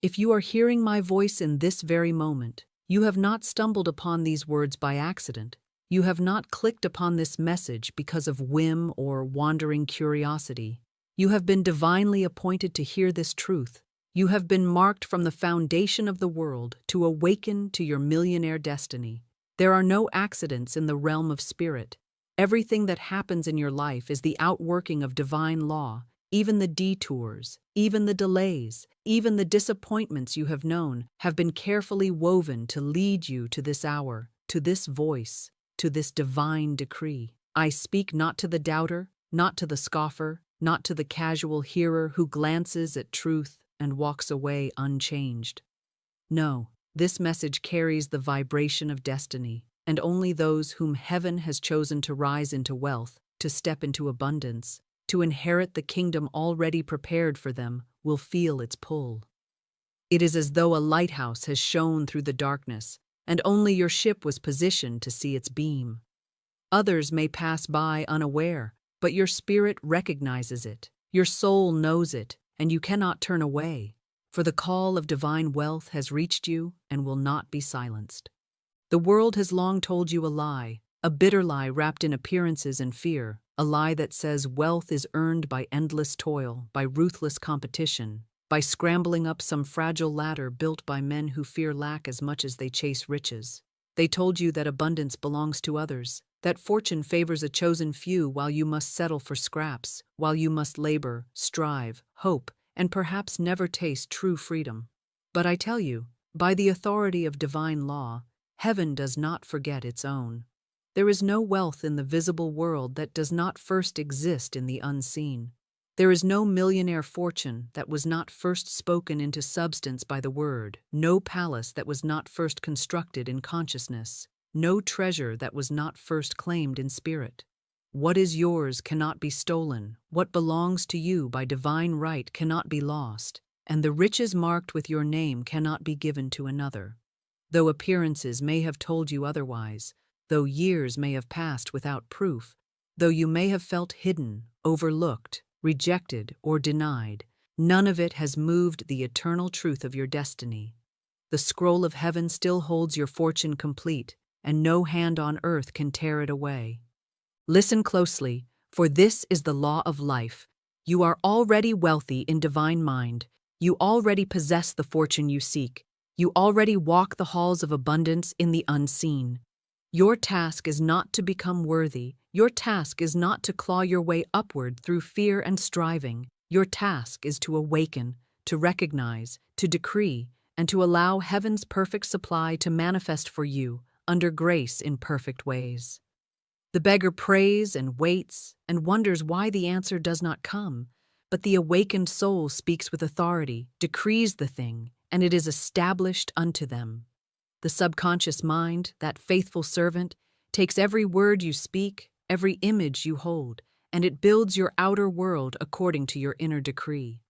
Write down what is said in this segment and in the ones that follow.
If you are hearing my voice in this very moment, you have not stumbled upon these words by accident. You have not clicked upon this message because of whim or wandering curiosity. You have been divinely appointed to hear this truth. You have been marked from the foundation of the world to awaken to your millionaire destiny. There are no accidents in the realm of spirit. Everything that happens in your life is the outworking of divine law. Even the detours, even the delays, even the disappointments you have known have been carefully woven to lead you to this hour, to this voice, to this divine decree. I speak not to the doubter, not to the scoffer, not to the casual hearer who glances at truth and walks away unchanged. No, this message carries the vibration of destiny, and only those whom heaven has chosen to rise into wealth, to step into abundance, to inherit the kingdom already prepared for them, will feel its pull. It is as though a lighthouse has shone through the darkness, and only your ship was positioned to see its beam. Others may pass by unaware, but your spirit recognizes it, your soul knows it, and you cannot turn away, for the call of divine wealth has reached you and will not be silenced. The world has long told you a bitter lie wrapped in appearances and fear, a lie that says wealth is earned by endless toil, by ruthless competition, by scrambling up some fragile ladder built by men who fear lack as much as they chase riches. They told you that abundance belongs to others, that fortune favors a chosen few while you must settle for scraps, while you must labor, strive, hope, and perhaps never taste true freedom. But I tell you, by the authority of divine law, heaven does not forget its own. There is no wealth in the visible world that does not first exist in the unseen. There is no millionaire fortune that was not first spoken into substance by the word, no palace that was not first constructed in consciousness, no treasure that was not first claimed in spirit. What is yours cannot be stolen, what belongs to you by divine right cannot be lost, and the riches marked with your name cannot be given to another. Though appearances may have told you otherwise, though years may have passed without proof, though you may have felt hidden, overlooked, rejected, or denied, none of it has moved the eternal truth of your destiny. The scroll of heaven still holds your fortune complete, and no hand on earth can tear it away. Listen closely, for this is the law of life. You are already wealthy in divine mind. You already possess the fortune you seek. You already walk the halls of abundance in the unseen. Your task is not to become worthy. Your task is not to claw your way upward through fear and striving. Your task is to awaken, to recognize, to decree, and to allow heaven's perfect supply to manifest for you under grace in perfect ways. The beggar prays and waits and wonders why the answer does not come, but the awakened soul speaks with authority, decrees the thing, and it is established unto them. The subconscious mind, that faithful servant, takes every word you speak, every image you hold, and it builds your outer world according to your inner decree.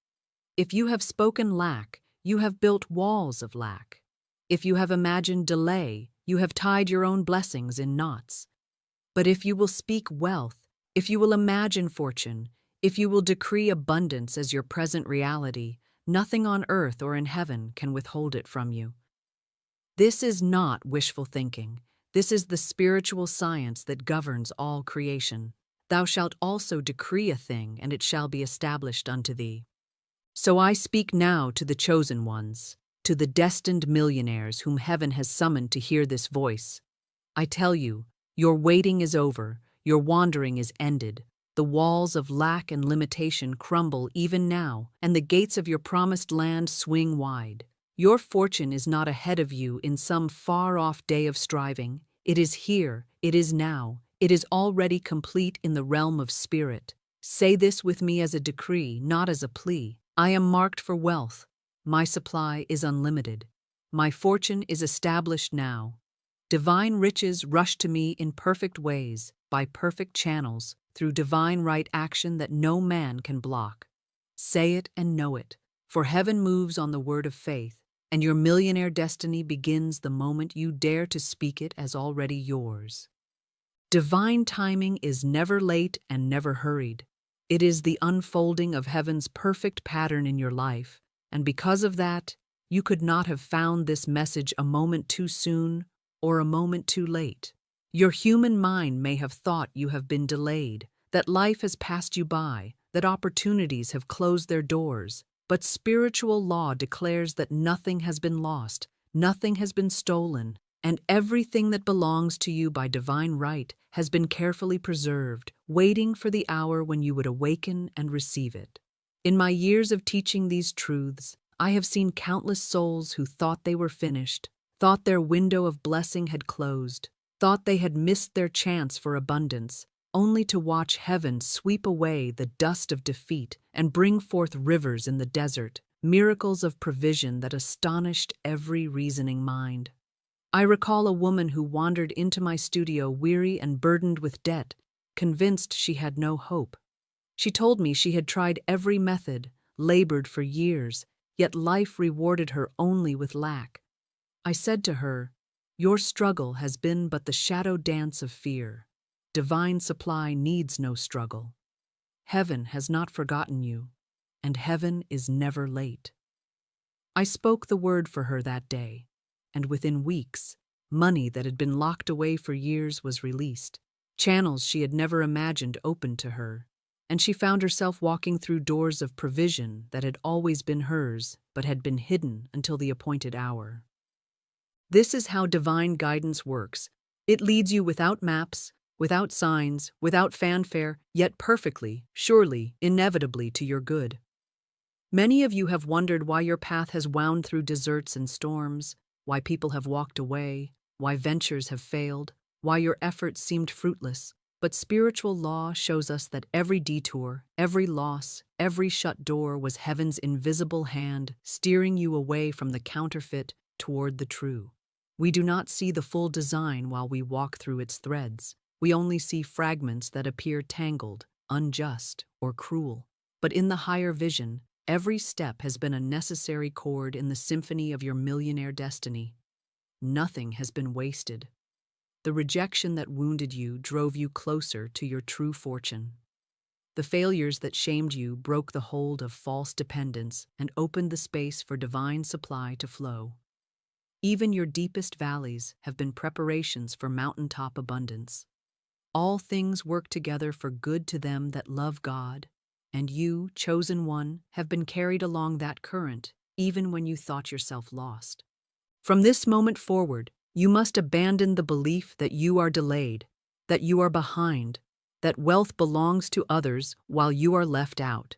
If you have spoken lack, you have built walls of lack. If you have imagined delay, you have tied your own blessings in knots. But if you will speak wealth, if you will imagine fortune, if you will decree abundance as your present reality, nothing on earth or in heaven can withhold it from you. This is not wishful thinking. This is the spiritual science that governs all creation. Thou shalt also decree a thing, and it shall be established unto thee. So I speak now to the chosen ones, to the destined millionaires whom heaven has summoned to hear this voice. I tell you, your waiting is over, your wandering is ended. The walls of lack and limitation crumble even now, and the gates of your promised land swing wide. Your fortune is not ahead of you in some far-off day of striving. It is here, it is now, it is already complete in the realm of spirit. Say this with me as a decree, not as a plea. I am marked for wealth. My supply is unlimited. My fortune is established now. Divine riches rush to me in perfect ways, by perfect channels, through divine right action that no man can block. Say it and know it, for heaven moves on the word of faith, and your millionaire destiny begins the moment you dare to speak it as already yours. Divine timing is never late and never hurried. It is the unfolding of heaven's perfect pattern in your life, and because of that, You could not have found this message a moment too soon or a moment too late. Your human mind may have thought you have been delayed, that life has passed you by, that opportunities have closed their doors, but spiritual law declares that nothing has been lost, nothing has been stolen, and everything that belongs to you by divine right has been carefully preserved, waiting for the hour when you would awaken and receive it. In my years of teaching these truths, I have seen countless souls who thought they were finished, thought their window of blessing had closed, thought they had missed their chance for abundance, only to watch heaven sweep away the dust of defeat and bring forth rivers in the desert, miracles of provision that astonished every reasoning mind. I recall a woman who wandered into my studio weary and burdened with debt, convinced she had no hope. She told me she had tried every method, labored for years, yet life rewarded her only with lack. I said to her, "Your struggle has been but the shadow dance of fear. Divine supply needs no struggle. Heaven has not forgotten you, and heaven is never late." I spoke the word for her that day, and within weeks, money that had been locked away for years was released. Channels she had never imagined opened to her, and she found herself walking through doors of provision that had always been hers but had been hidden until the appointed hour. This is how divine guidance works. It leads you without maps, without signs, without fanfare, yet perfectly, surely, inevitably to your good. Many of you have wondered why your path has wound through deserts and storms, why people have walked away, why ventures have failed, why your efforts seemed fruitless. But spiritual law shows us that every detour, every loss, every shut door was heaven's invisible hand steering you away from the counterfeit toward the true. We do not see the full design while we walk through its threads. We only see fragments that appear tangled, unjust, or cruel. But in the higher vision, every step has been a necessary chord in the symphony of your millionaire destiny. Nothing has been wasted. The rejection that wounded you drove you closer to your true fortune. The failures that shamed you broke the hold of false dependence and opened the space for divine supply to flow. Even your deepest valleys have been preparations for mountaintop abundance. All things work together for good to them that love God, and you, chosen one, have been carried along that current, even when you thought yourself lost. From this moment forward, you must abandon the belief that you are delayed, that you are behind, that wealth belongs to others while you are left out.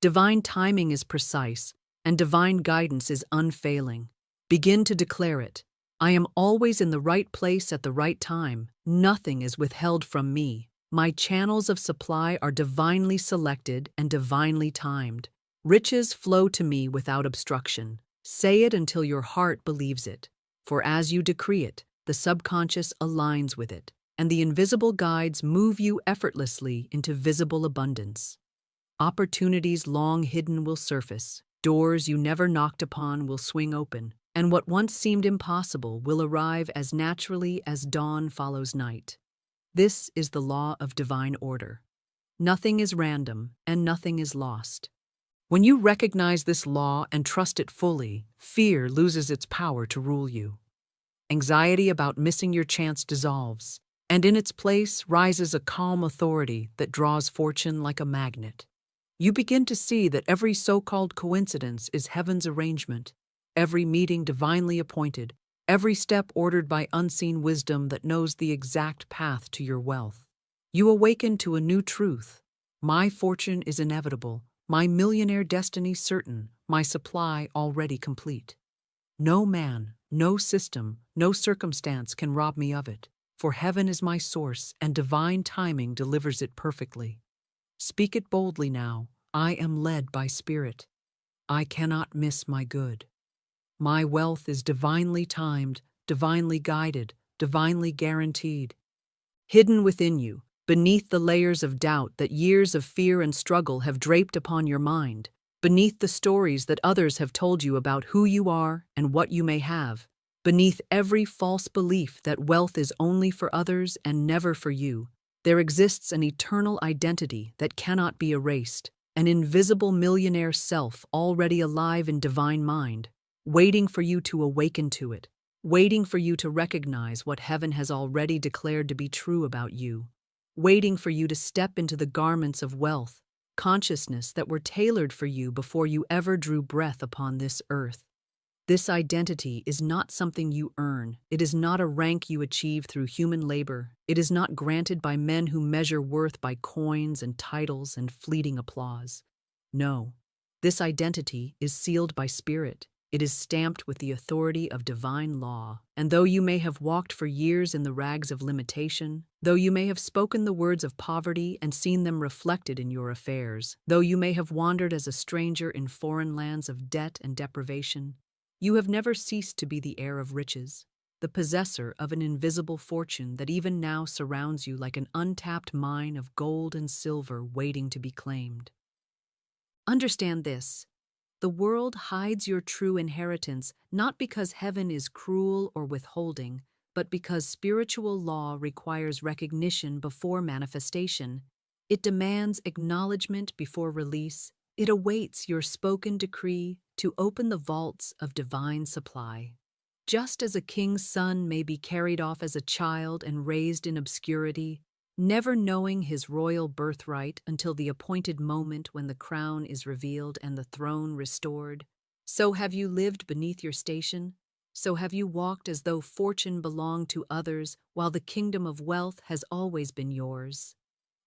Divine timing is precise, and divine guidance is unfailing. Begin to declare it. I am always in the right place at the right time. Nothing is withheld from me. My channels of supply are divinely selected and divinely timed. Riches flow to me without obstruction. Say it until your heart believes it. For as you decree it, the subconscious aligns with it, and the invisible guides move you effortlessly into visible abundance. Opportunities long hidden will surface, doors you never knocked upon will swing open, and what once seemed impossible will arrive as naturally as dawn follows night. This is the law of divine order. Nothing is random, and nothing is lost. When you recognize this law and trust it fully, fear loses its power to rule you. Anxiety about missing your chance dissolves, and in its place rises a calm authority that draws fortune like a magnet. You begin to see that every so-called coincidence is heaven's arrangement, every meeting divinely appointed, every step ordered by unseen wisdom that knows the exact path to your wealth. You awaken to a new truth. My fortune is inevitable, my millionaire destiny certain, my supply already complete. No man, no system, no circumstance can rob me of it, for heaven is my source and divine timing delivers it perfectly. Speak it boldly now. I am led by spirit. I cannot miss my good. My wealth is divinely timed, divinely guided, divinely guaranteed. Hidden within you, beneath the layers of doubt that years of fear and struggle have draped upon your mind, beneath the stories that others have told you about who you are and what you may have, beneath every false belief that wealth is only for others and never for you, there exists an eternal identity that cannot be erased, an invisible millionaire self already alive in divine mind. waiting for you to awaken to it, waiting for you to recognize what heaven has already declared to be true about you, waiting for you to step into the garments of wealth, consciousness that were tailored for you before you ever drew breath upon this earth. This identity is not something you earn. It is not a rank you achieve through human labor. It is not granted by men who measure worth by coins and titles and fleeting applause. No, this identity is sealed by spirit. It is stamped with the authority of divine law. And though you may have walked for years in the rags of limitation, though you may have spoken the words of poverty and seen them reflected in your affairs, though you may have wandered as a stranger in foreign lands of debt and deprivation, you have never ceased to be the heir of riches, the possessor of an invisible fortune that even now surrounds you like an untapped mine of gold and silver waiting to be claimed. Understand this. The world hides your true inheritance not because heaven is cruel or withholding, but because spiritual law requires recognition before manifestation. It demands acknowledgement before release. It awaits your spoken decree to open the vaults of divine supply. Just as a king's son may be carried off as a child and raised in obscurity, never knowing his royal birthright until the appointed moment when the crown is revealed and the throne restored, so have you lived beneath your station, so have you walked as though fortune belonged to others while the kingdom of wealth has always been yours.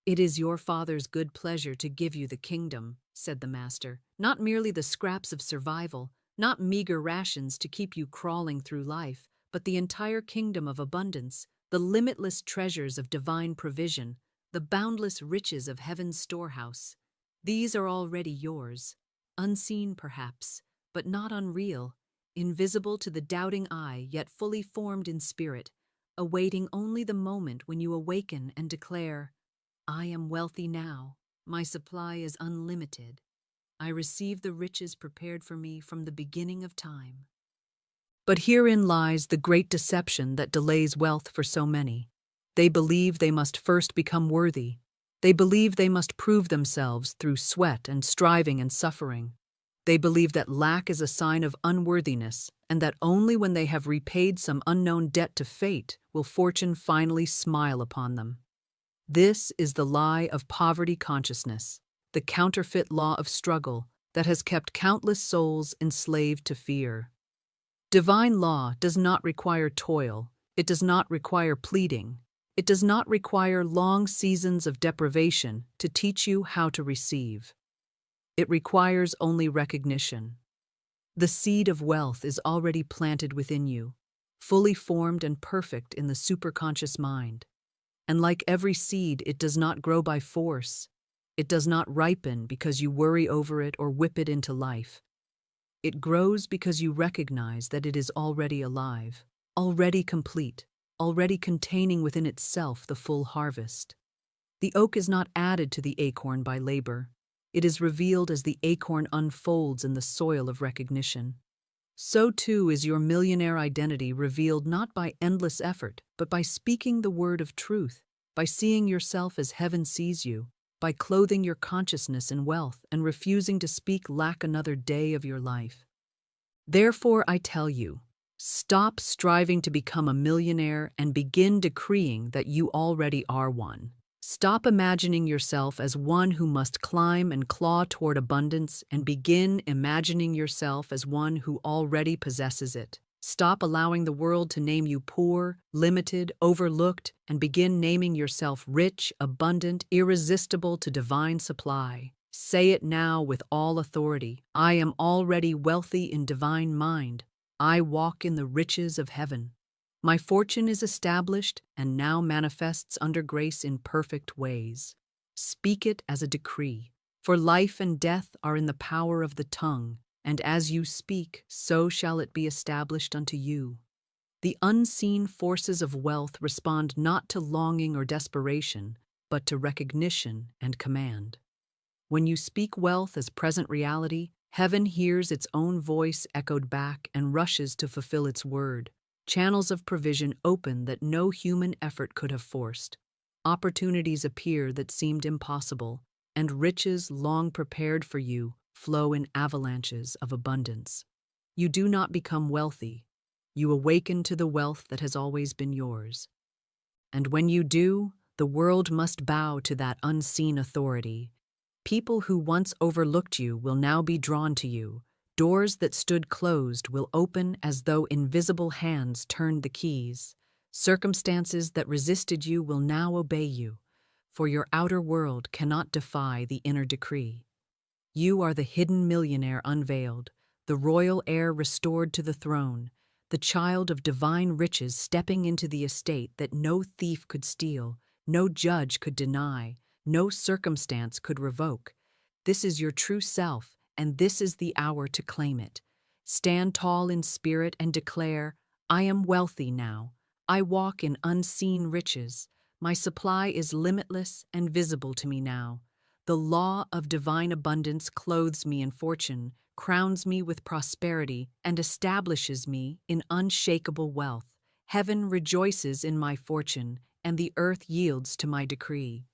"It is your Father's good pleasure to give you the kingdom," said the Master, "not merely the scraps of survival, not meager rations to keep you crawling through life, but the entire kingdom of abundance, the limitless treasures of divine provision, the boundless riches of heaven's storehouse. These are already yours, unseen perhaps, but not unreal, invisible to the doubting eye, yet fully formed in spirit, awaiting only the moment when you awaken and declare, 'I am wealthy now. My supply is unlimited. I receive the riches prepared for me from the beginning of time.'" But herein lies the great deception that delays wealth for so many. They believe they must first become worthy. They believe they must prove themselves through sweat and striving and suffering. They believe that lack is a sign of unworthiness, and that only when they have repaid some unknown debt to fate will fortune finally smile upon them. This is the lie of poverty consciousness, the counterfeit law of struggle that has kept countless souls enslaved to fear. Divine law does not require toil. It does not require pleading. It does not require long seasons of deprivation to teach you how to receive. It requires only recognition. The seed of wealth is already planted within you, fully formed and perfect in the superconscious mind. And like every seed, it does not grow by force. It does not ripen because you worry over it or whip it into life. It grows because you recognize that it is already alive, already complete, already containing within itself the full harvest. The oak is not added to the acorn by labor. It is revealed as the acorn unfolds in the soil of recognition. So too is your millionaire identity revealed not by endless effort, but by speaking the word of truth, by seeing yourself as heaven sees you, by clothing your consciousness in wealth and refusing to speak lack another day of your life. Therefore, I tell you, stop striving to become a millionaire and begin decreeing that you already are one. Stop imagining yourself as one who must climb and claw toward abundance and begin imagining yourself as one who already possesses it. Stop allowing the world to name you poor, limited, overlooked, and begin naming yourself rich, abundant, irresistible to divine supply. Say it now with all authority. I am already wealthy in divine mind. I walk in the riches of heaven. My fortune is established and now manifests under grace in perfect ways. Speak it as a decree, for life and death are in the power of the tongue, and as you speak, so shall it be established unto you. The unseen forces of wealth respond not to longing or desperation, but to recognition and command. When you speak wealth as present reality, heaven hears its own voice echoed back and rushes to fulfill its word. Channels of provision open that no human effort could have forced. Opportunities appear that seemed impossible, and riches long prepared for you flow in avalanches of abundance. You do not become wealthy. You awaken to the wealth that has always been yours. And when you do, the world must bow to that unseen authority. People who once overlooked you will now be drawn to you. Doors that stood closed will open as though invisible hands turned the keys. Circumstances that resisted you will now obey you, for your outer world cannot defy the inner decree. You are the hidden millionaire unveiled, the royal heir restored to the throne, the child of divine riches stepping into the estate that no thief could steal, no judge could deny, no circumstance could revoke. This is your true self, and this is the hour to claim it. Stand tall in spirit and declare, I am wealthy now. I walk in unseen riches. My supply is limitless and visible to me now. The law of divine abundance clothes me in fortune, crowns me with prosperity, and establishes me in unshakable wealth. Heaven rejoices in my fortune, and the earth yields to my decree.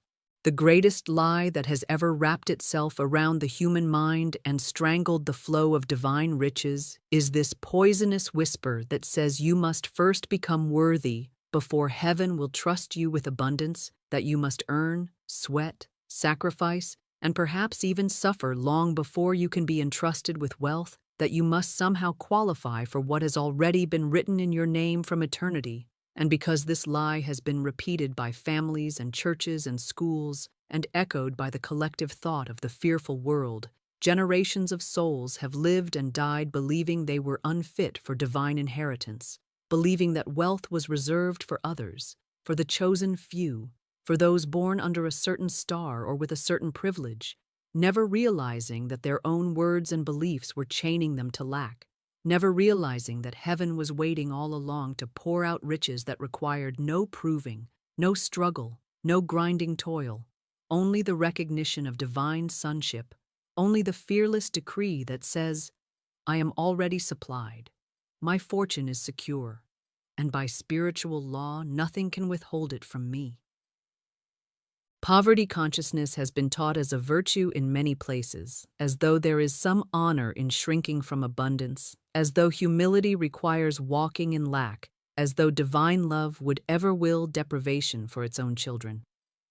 The greatest lie that has ever wrapped itself around the human mind and strangled the flow of divine riches is this poisonous whisper that says you must first become worthy before heaven will trust you with abundance, that you must earn, sweat, sacrifice, and perhaps even suffer long before you can be entrusted with wealth, that you must somehow qualify for what has already been written in your name from eternity. And because this lie has been repeated by families and churches and schools and echoed by the collective thought of the fearful world, generations of souls have lived and died believing they were unfit for divine inheritance, believing that wealth was reserved for others, for the chosen few, for those born under a certain star or with a certain privilege, never realizing that their own words and beliefs were chaining them to lack, never realizing that heaven was waiting all along to pour out riches that required no proving, no struggle, no grinding toil, only the recognition of divine sonship, only the fearless decree that says, I am already supplied, my fortune is secure, and by spiritual law nothing can withhold it from me. Poverty consciousness has been taught as a virtue in many places, as though there is some honor in shrinking from abundance, as though humility requires walking in lack, as though divine love would ever will deprivation for its own children.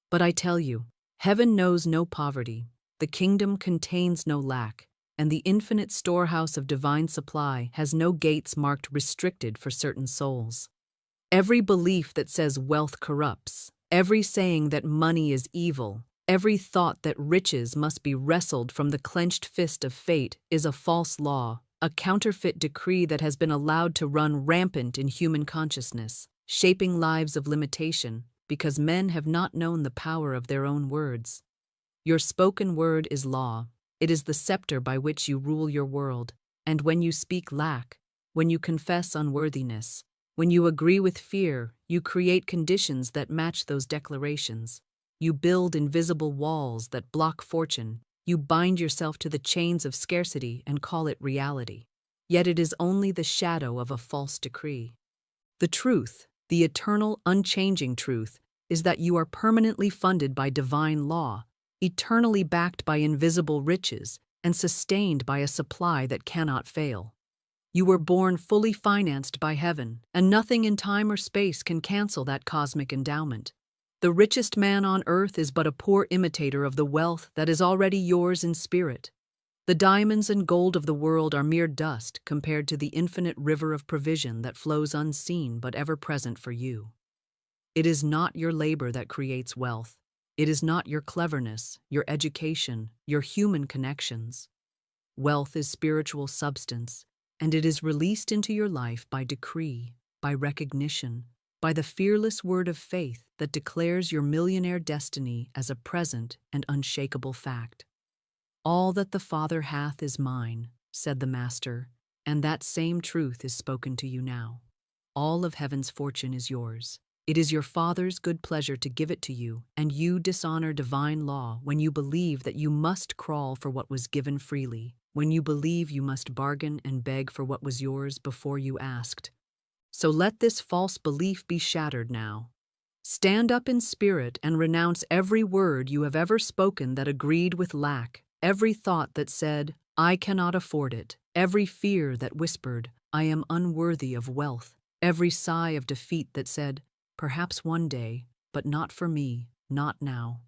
But I tell you, heaven knows no poverty, the kingdom contains no lack, and the infinite storehouse of divine supply has no gates marked restricted for certain souls. Every belief that says wealth corrupts, every saying that money is evil, every thought that riches must be wrestled from the clenched fist of fate is a false law, a counterfeit decree that has been allowed to run rampant in human consciousness, shaping lives of limitation because men have not known the power of their own words. Your spoken word is law. It is the scepter by which you rule your world, and when you speak lack, when you confess unworthiness, when you agree with fear, you create conditions that match those declarations. You build invisible walls that block fortune. You bind yourself to the chains of scarcity and call it reality. Yet it is only the shadow of a false decree. The truth, the eternal, unchanging truth, is that you are permanently funded by divine law, eternally backed by invisible riches, and sustained by a supply that cannot fail. You were born fully financed by heaven, and nothing in time or space can cancel that cosmic endowment. The richest man on earth is but a poor imitator of the wealth that is already yours in spirit. The diamonds and gold of the world are mere dust compared to the infinite river of provision that flows unseen but ever present for you. It is not your labor that creates wealth. It is not your cleverness, your education, your human connections. Wealth is spiritual substance, and it is released into your life by decree, by recognition, by the fearless word of faith that declares your millionaire destiny as a present and unshakable fact. All that the Father hath is mine, said the Master, and that same truth is spoken to you now. All of heaven's fortune is yours. It is your Father's good pleasure to give it to you, and you dishonor divine law when you believe that you must crawl for what was given freely, when you believe you must bargain and beg for what was yours before you asked. So let this false belief be shattered now. Stand up in spirit and renounce every word you have ever spoken that agreed with lack, every thought that said, I cannot afford it. Every fear that whispered, I am unworthy of wealth. Every sigh of defeat that said, perhaps one day, but not for me, not now.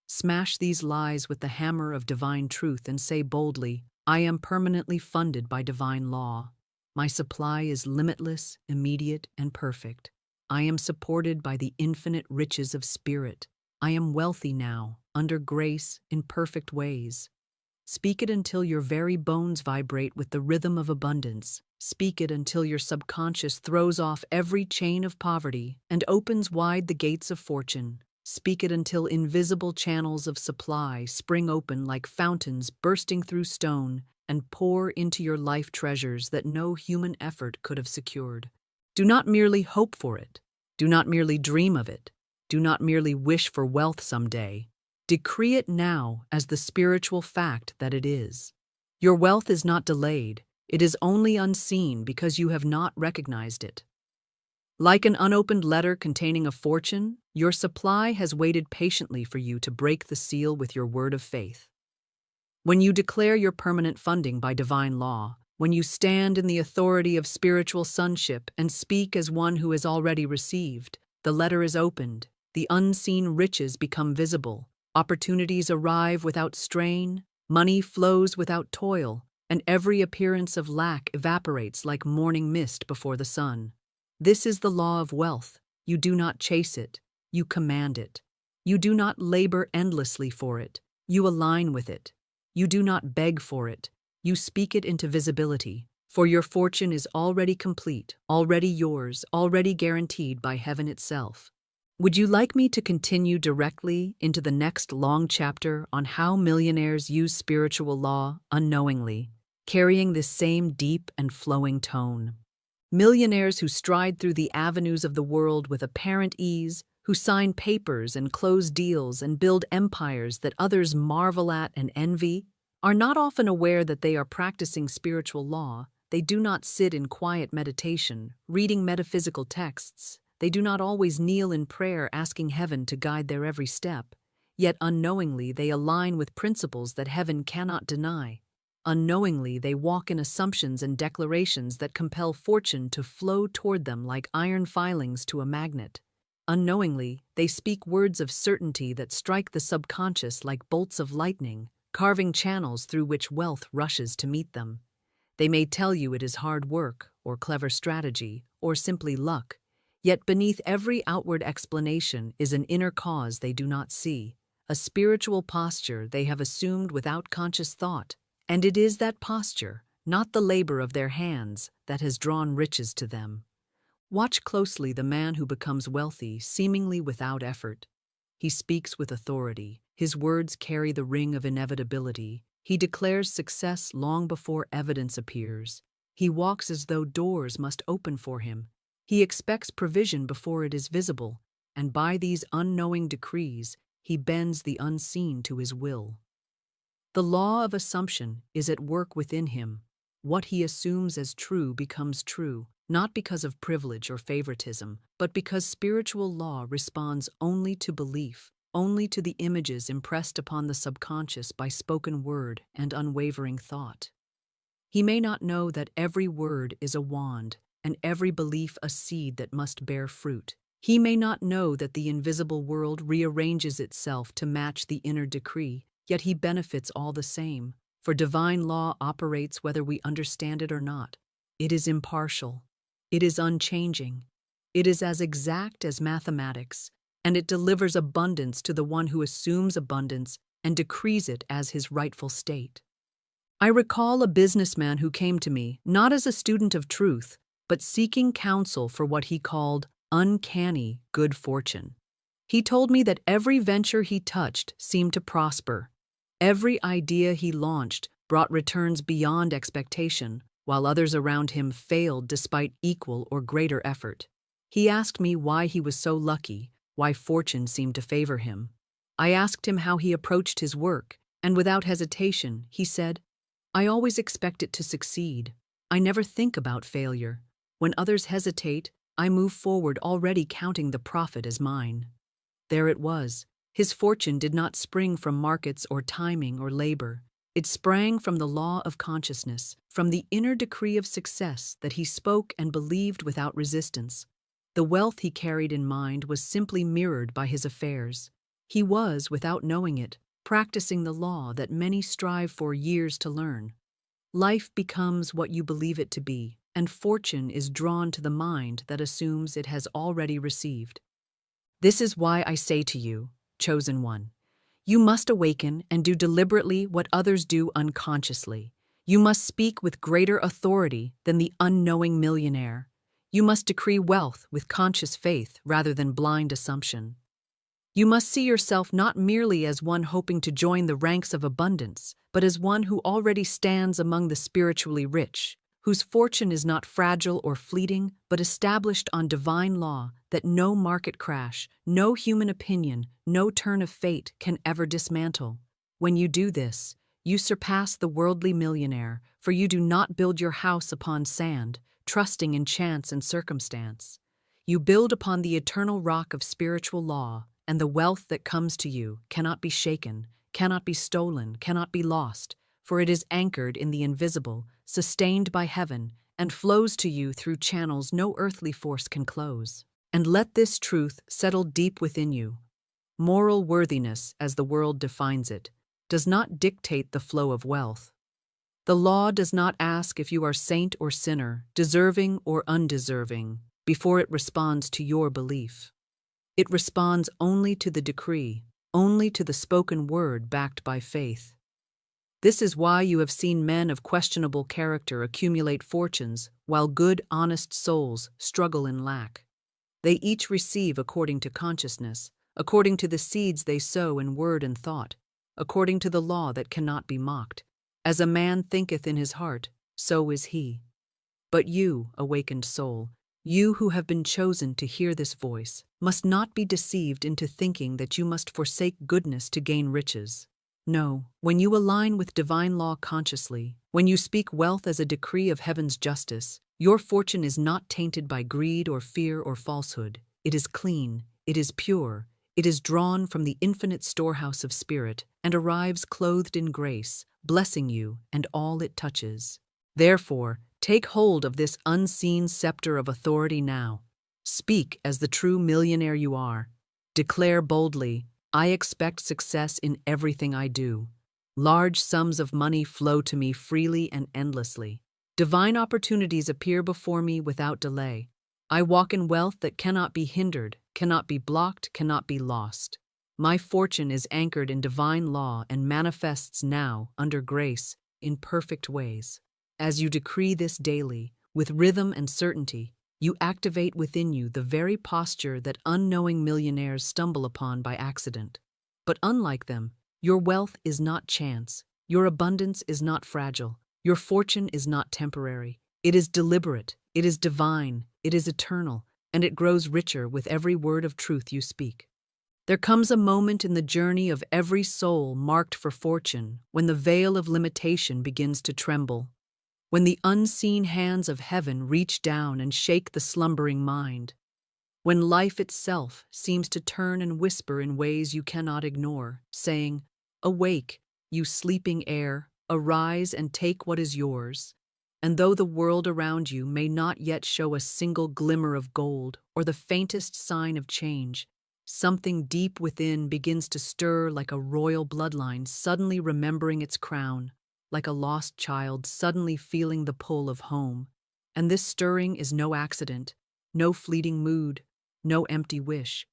Smash these lies with the hammer of divine truth and say boldly, I am permanently funded by divine law. My supply is limitless, immediate, and perfect. I am supported by the infinite riches of spirit. I am wealthy now, under grace, in perfect ways. Speak it until your very bones vibrate with the rhythm of abundance. Speak it until your subconscious throws off every chain of poverty and opens wide the gates of fortune. Speak it until invisible channels of supply spring open like fountains bursting through stone and pour into your life treasures that no human effort could have secured. Do not merely hope for it. Do not merely dream of it. Do not merely wish for wealth someday. Decree it now as the spiritual fact that it is. Your wealth is not delayed. It is only unseen because you have not recognized it. Like an unopened letter containing a fortune, your supply has waited patiently for you to break the seal with your word of faith. When you declare your permanent funding by divine law, when you stand in the authority of spiritual sonship and speak as one who has already received, the letter is opened, the unseen riches become visible, opportunities arrive without strain, money flows without toil, and every appearance of lack evaporates like morning mist before the sun. This is the law of wealth. You do not chase it, you command it. You do not labor endlessly for it, you align with it. You do not beg for it, you speak it into visibility, for your fortune is already complete, already yours, already guaranteed by heaven itself. Would you like me to continue directly into the next long chapter on how millionaires use spiritual law unknowingly, carrying this same deep and flowing tone? Millionaires who stride through the avenues of the world with apparent ease, who sign papers and close deals and build empires that others marvel at and envy, are not often aware that they are practicing spiritual law. They do not sit in quiet meditation, reading metaphysical texts. They do not always kneel in prayer asking heaven to guide their every step. Yet unknowingly they align with principles that heaven cannot deny. Unknowingly they walk in assumptions and declarations that compel fortune to flow toward them like iron filings to a magnet. Unknowingly, they speak words of certainty that strike the subconscious like bolts of lightning, carving channels through which wealth rushes to meet them. They may tell you it is hard work, or clever strategy, or simply luck, yet beneath every outward explanation is an inner cause they do not see, a spiritual posture they have assumed without conscious thought. And it is that posture, not the labor of their hands, that has drawn riches to them. Watch closely the man who becomes wealthy seemingly without effort. He speaks with authority. His words carry the ring of inevitability. He declares success long before evidence appears. He walks as though doors must open for him. He expects provision before it is visible, and by these unknowing decrees, he bends the unseen to his will. The law of assumption is at work within him. What he assumes as true becomes true, not because of privilege or favoritism, but because spiritual law responds only to belief, only to the images impressed upon the subconscious by spoken word and unwavering thought. He may not know that every word is a wand, and every belief a seed that must bear fruit. He may not know that the invisible world rearranges itself to match the inner decree, yet he benefits all the same, for divine law operates whether we understand it or not. It is impartial. It is unchanging. It is as exact as mathematics, and it delivers abundance to the one who assumes abundance and decrees it as his rightful state. I recall a businessman who came to me, not as a student of truth, but seeking counsel for what he called uncanny good fortune. He told me that every venture he touched seemed to prosper. Every idea he launched brought returns beyond expectation, while others around him failed despite equal or greater effort. He asked me why he was so lucky, why fortune seemed to favor him. I asked him how he approached his work, and without hesitation, he said, "I always expect it to succeed. I never think about failure. When others hesitate, I move forward already counting the profit as mine." There it was. His fortune did not spring from markets or timing or labor. It sprang from the law of consciousness, from the inner decree of success that he spoke and believed without resistance. The wealth he carried in mind was simply mirrored by his affairs. He was, without knowing it, practicing the law that many strive for years to learn. Life becomes what you believe it to be, and fortune is drawn to the mind that assumes it has already received. This is why I say to you, chosen one, you must awaken and do deliberately what others do unconsciously. You must speak with greater authority than the unknowing millionaire. You must decree wealth with conscious faith rather than blind assumption. You must see yourself not merely as one hoping to join the ranks of abundance, but as one who already stands among the spiritually rich, whose fortune is not fragile or fleeting, but established on divine law that no market crash, no human opinion, no turn of fate can ever dismantle. When you do this, you surpass the worldly millionaire, for you do not build your house upon sand, trusting in chance and circumstance. You build upon the eternal rock of spiritual law, and the wealth that comes to you cannot be shaken, cannot be stolen, cannot be lost, for it is anchored in the invisible, sustained by heaven, and flows to you through channels no earthly force can close. And let this truth settle deep within you. Moral worthiness, as the world defines it, does not dictate the flow of wealth. The law does not ask if you are saint or sinner, deserving or undeserving, before it responds to your belief. It responds only to the decree, only to the spoken word backed by faith. This is why you have seen men of questionable character accumulate fortunes, while good, honest souls struggle in lack. They each receive according to consciousness, according to the seeds they sow in word and thought, according to the law that cannot be mocked. As a man thinketh in his heart, so is he. But you, awakened soul, you who have been chosen to hear this voice, must not be deceived into thinking that you must forsake goodness to gain riches. No, when you align with divine law consciously, when you speak wealth as a decree of heaven's justice, your fortune is not tainted by greed or fear or falsehood. It is clean, it is pure, it is drawn from the infinite storehouse of spirit, and arrives clothed in grace, blessing you and all it touches. Therefore, take hold of this unseen scepter of authority now. Speak as the true millionaire you are. Declare boldly, I expect success in everything I do. Large sums of money flow to me freely and endlessly. Divine opportunities appear before me without delay. I walk in wealth that cannot be hindered, cannot be blocked, cannot be lost. My fortune is anchored in divine law and manifests now, under grace, in perfect ways. As you decree this daily, with rhythm and certainty, you activate within you the very posture that unknowing millionaires stumble upon by accident. But unlike them, your wealth is not chance, your abundance is not fragile, your fortune is not temporary. It is deliberate, it is divine, it is eternal, and it grows richer with every word of truth you speak. There comes a moment in the journey of every soul marked for fortune when the veil of limitation begins to tremble, when the unseen hands of heaven reach down and shake the slumbering mind, when life itself seems to turn and whisper in ways you cannot ignore, saying, Awake, you sleeping air, arise and take what is yours. And though the world around you may not yet show a single glimmer of gold or the faintest sign of change, something deep within begins to stir like a royal bloodline suddenly remembering its crown, like a lost child suddenly feeling the pull of home. And this stirring is no accident, no fleeting mood, no empty wish.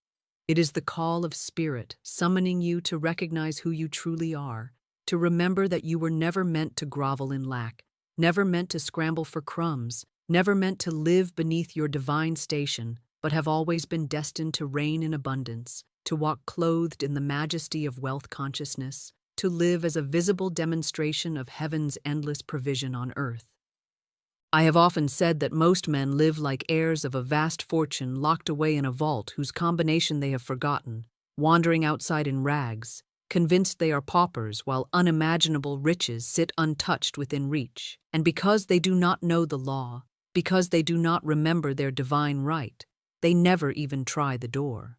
It is the call of spirit summoning you to recognize who you truly are, to remember that you were never meant to grovel in lack, never meant to scramble for crumbs, never meant to live beneath your divine station, but have always been destined to reign in abundance, to walk clothed in the majesty of wealth consciousness, to live as a visible demonstration of heaven's endless provision on earth. I have often said that most men live like heirs of a vast fortune locked away in a vault whose combination they have forgotten, wandering outside in rags, convinced they are paupers while unimaginable riches sit untouched within reach. And because they do not know the law, because they do not remember their divine right, they never even try the door.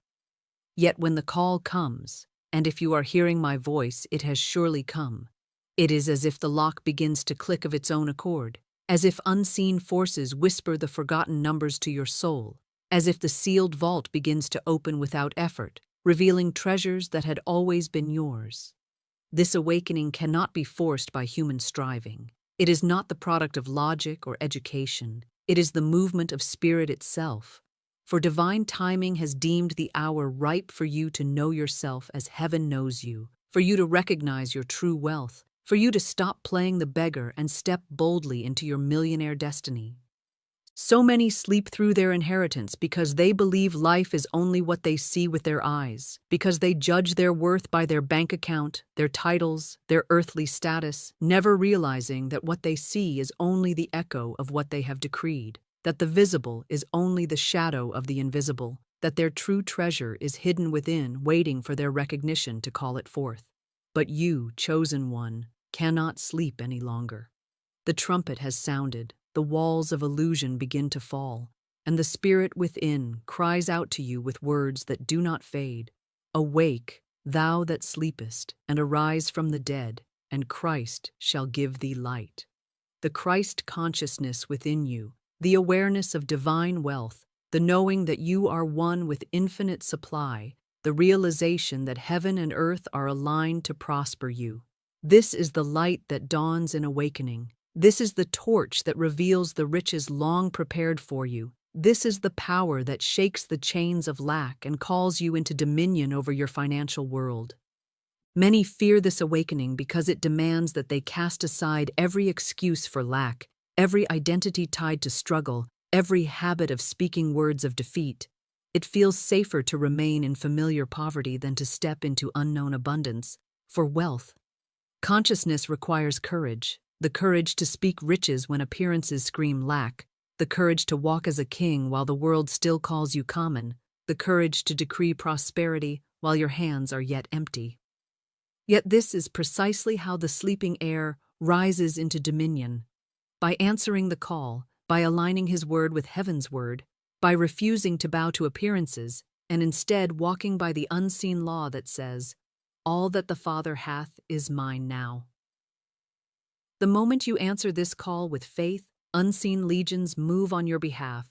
Yet when the call comes, and if you are hearing my voice, it has surely come, It is as if the lock begins to click of its own accord, as if unseen forces whisper the forgotten numbers to your soul, as if the sealed vault begins to open without effort, revealing treasures that had always been yours. This awakening cannot be forced by human striving. It is not the product of logic or education. It is the movement of spirit itself. For divine timing has deemed the hour ripe for you to know yourself as heaven knows you, for you to recognize your true wealth, for you to stop playing the beggar and step boldly into your millionaire destiny. So many sleep through their inheritance because they believe life is only what they see with their eyes, because they judge their worth by their bank account, their titles, their earthly status, never realizing that what they see is only the echo of what they have decreed, that the visible is only the shadow of the invisible, that their true treasure is hidden within, waiting for their recognition to call it forth. But you, chosen one, cannot sleep any longer. The trumpet has sounded. The walls of illusion begin to fall, and the spirit within cries out to you with words that do not fade. Awake, thou that sleepest, and arise from the dead, and Christ shall give thee light. The Christ consciousness within you, the awareness of divine wealth, the knowing that you are one with infinite supply, the realization that heaven and earth are aligned to prosper you. This is the light that dawns in awakening. This is the torch that reveals the riches long prepared for you. This is the power that shakes the chains of lack and calls you into dominion over your financial world. Many fear this awakening because it demands that they cast aside every excuse for lack, every identity tied to struggle, every habit of speaking words of defeat. It feels safer to remain in familiar poverty than to step into unknown abundance. For wealth, consciousness requires courage. The courage to speak riches when appearances scream lack, the courage to walk as a king while the world still calls you common, the courage to decree prosperity while your hands are yet empty. Yet this is precisely how the sleeping heir rises into dominion. By answering the call, by aligning his word with heaven's word, by refusing to bow to appearances, and instead walking by the unseen law that says, "All that the Father hath is mine now." The moment you answer this call with faith, unseen legions move on your behalf.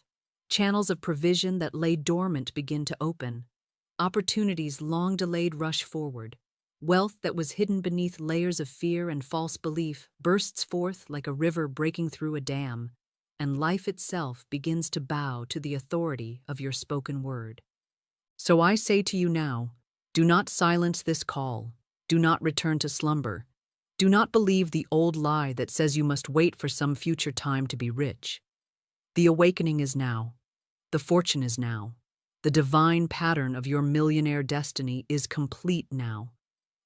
Channels of provision that lay dormant begin to open. Opportunities long delayed rush forward. Wealth that was hidden beneath layers of fear and false belief bursts forth like a river breaking through a dam, and life itself begins to bow to the authority of your spoken word. So I say to you now, do not silence this call. Do not return to slumber. Do not believe the old lie that says you must wait for some future time to be rich. The awakening is now. The fortune is now. The divine pattern of your millionaire destiny is complete now.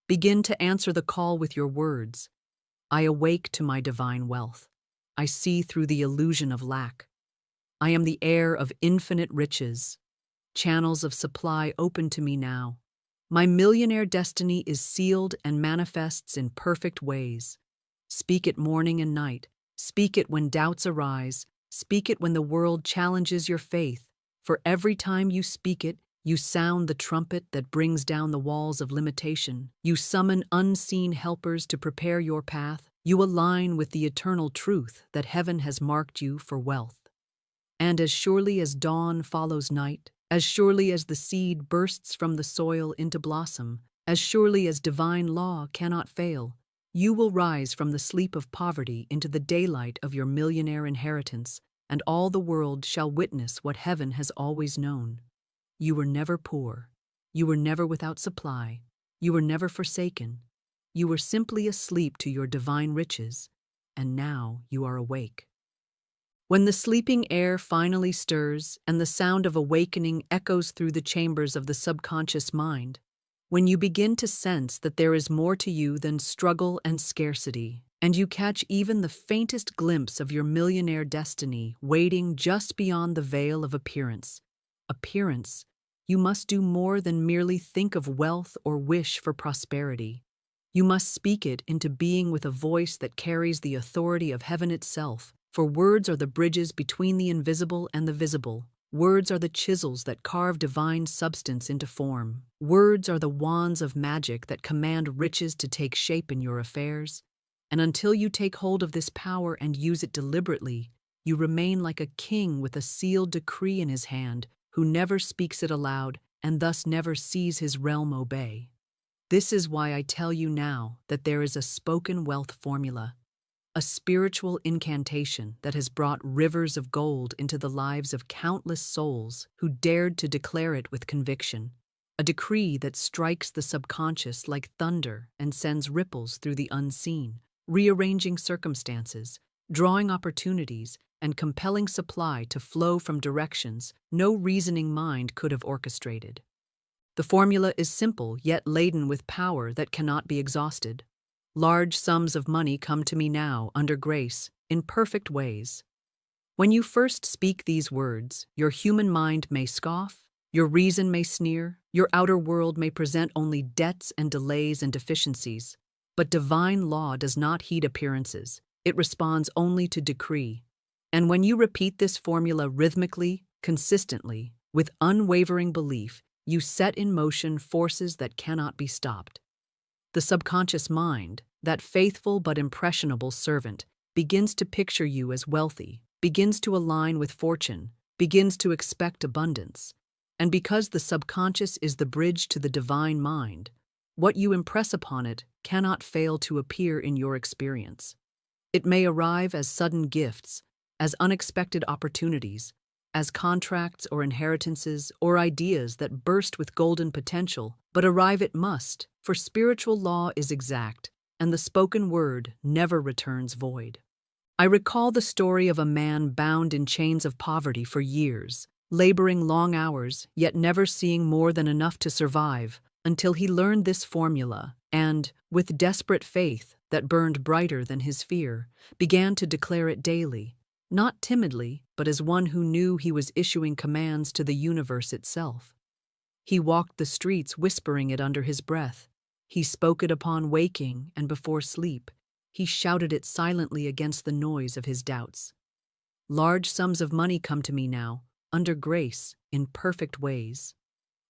Begin to answer the call with your words. I awake to my divine wealth. I see through the illusion of lack. I am the heir of infinite riches. Channels of supply open to me now. My millionaire destiny is sealed and manifests in perfect ways. Speak it morning and night. Speak it when doubts arise. Speak it when the world challenges your faith. For every time you speak it, you sound the trumpet that brings down the walls of limitation. You summon unseen helpers to prepare your path. You align with the eternal truth that heaven has marked you for wealth. And as surely as dawn follows night, as surely as the seed bursts from the soil into blossom, as surely as divine law cannot fail, you will rise from the sleep of poverty into the daylight of your millionaire inheritance, and all the world shall witness what heaven has always known. You were never poor. You were never without supply. You were never forsaken. You were simply asleep to your divine riches, and now you are awake. When the sleeping air finally stirs and the sound of awakening echoes through the chambers of the subconscious mind, when you begin to sense that there is more to you than struggle and scarcity, and you catch even the faintest glimpse of your millionaire destiny waiting just beyond the veil of appearance, you must do more than merely think of wealth or wish for prosperity. You must speak it into being with a voice that carries the authority of heaven itself. For words are the bridges between the invisible and the visible. Words are the chisels that carve divine substance into form. Words are the wands of magic that command riches to take shape in your affairs. And until you take hold of this power and use it deliberately, you remain like a king with a sealed decree in his hand, who never speaks it aloud and thus never sees his realm obey. This is why I tell you now that there is a spoken wealth formula, a spiritual incantation that has brought rivers of gold into the lives of countless souls who dared to declare it with conviction, a decree that strikes the subconscious like thunder and sends ripples through the unseen, rearranging circumstances, drawing opportunities, and compelling supply to flow from directions no reasoning mind could have orchestrated. The formula is simple yet laden with power that cannot be exhausted. Large sums of money come to me now, under grace, in perfect ways. When you first speak these words, your human mind may scoff, your reason may sneer, your outer world may present only debts and delays and deficiencies. But divine law does not heed appearances. It responds only to decree. And when you repeat this formula rhythmically, consistently, with unwavering belief, you set in motion forces that cannot be stopped. The subconscious mind, that faithful but impressionable servant, begins to picture you as wealthy, begins to align with fortune, begins to expect abundance. And because the subconscious is the bridge to the divine mind, what you impress upon it cannot fail to appear in your experience. It may arrive as sudden gifts, as unexpected opportunities, as contracts or inheritances or ideas that burst with golden potential, but arrive it must, for spiritual law is exact, and the spoken word never returns void. I recall the story of a man bound in chains of poverty for years, laboring long hours, yet never seeing more than enough to survive, until he learned this formula and, with desperate faith that burned brighter than his fear, began to declare it daily, not timidly, but as one who knew he was issuing commands to the universe itself. He walked the streets whispering it under his breath. He spoke it upon waking and before sleep. He shouted it silently against the noise of his doubts. Large sums of money come to me now, under grace, in perfect ways.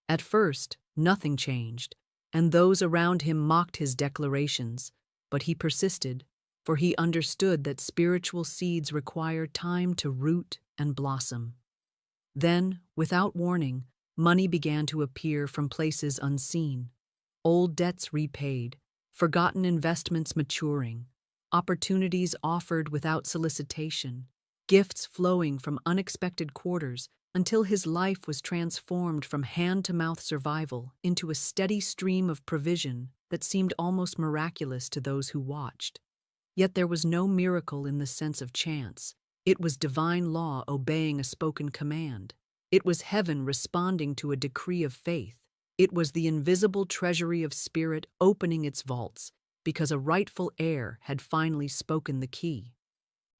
At first, nothing changed, and those around him mocked his declarations, but he persisted, for he understood that spiritual seeds require time to root and blossom. Then, without warning, money began to appear from places unseen. Old debts repaid, forgotten investments maturing, opportunities offered without solicitation, gifts flowing from unexpected quarters, until his life was transformed from hand-to-mouth survival into a steady stream of provision that seemed almost miraculous to those who watched. Yet there was no miracle in the sense of chance. It was divine law obeying a spoken command. It was heaven responding to a decree of faith. It was the invisible treasury of spirit opening its vaults, because a rightful heir had finally spoken the key.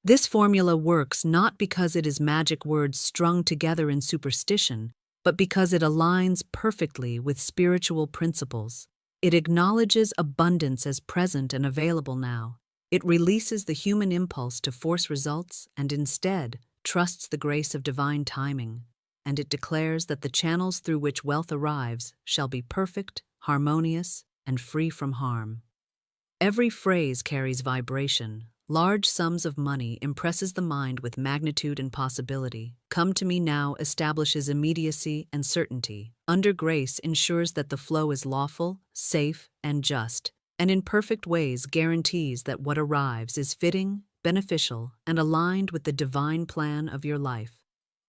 This formula works not because it is magic words strung together in superstition, but because it aligns perfectly with spiritual principles. It acknowledges abundance as present and available now. It releases the human impulse to force results and instead trusts the grace of divine timing. And it declares that the channels through which wealth arrives shall be perfect, harmonious, and free from harm. Every phrase carries vibration. Large sums of money impresses the mind with magnitude and possibility. Come to me now establishes immediacy and certainty. Under grace ensures that the flow is lawful, safe, and just, and in perfect ways guarantees that what arrives is fitting, beneficial, and aligned with the divine plan of your life.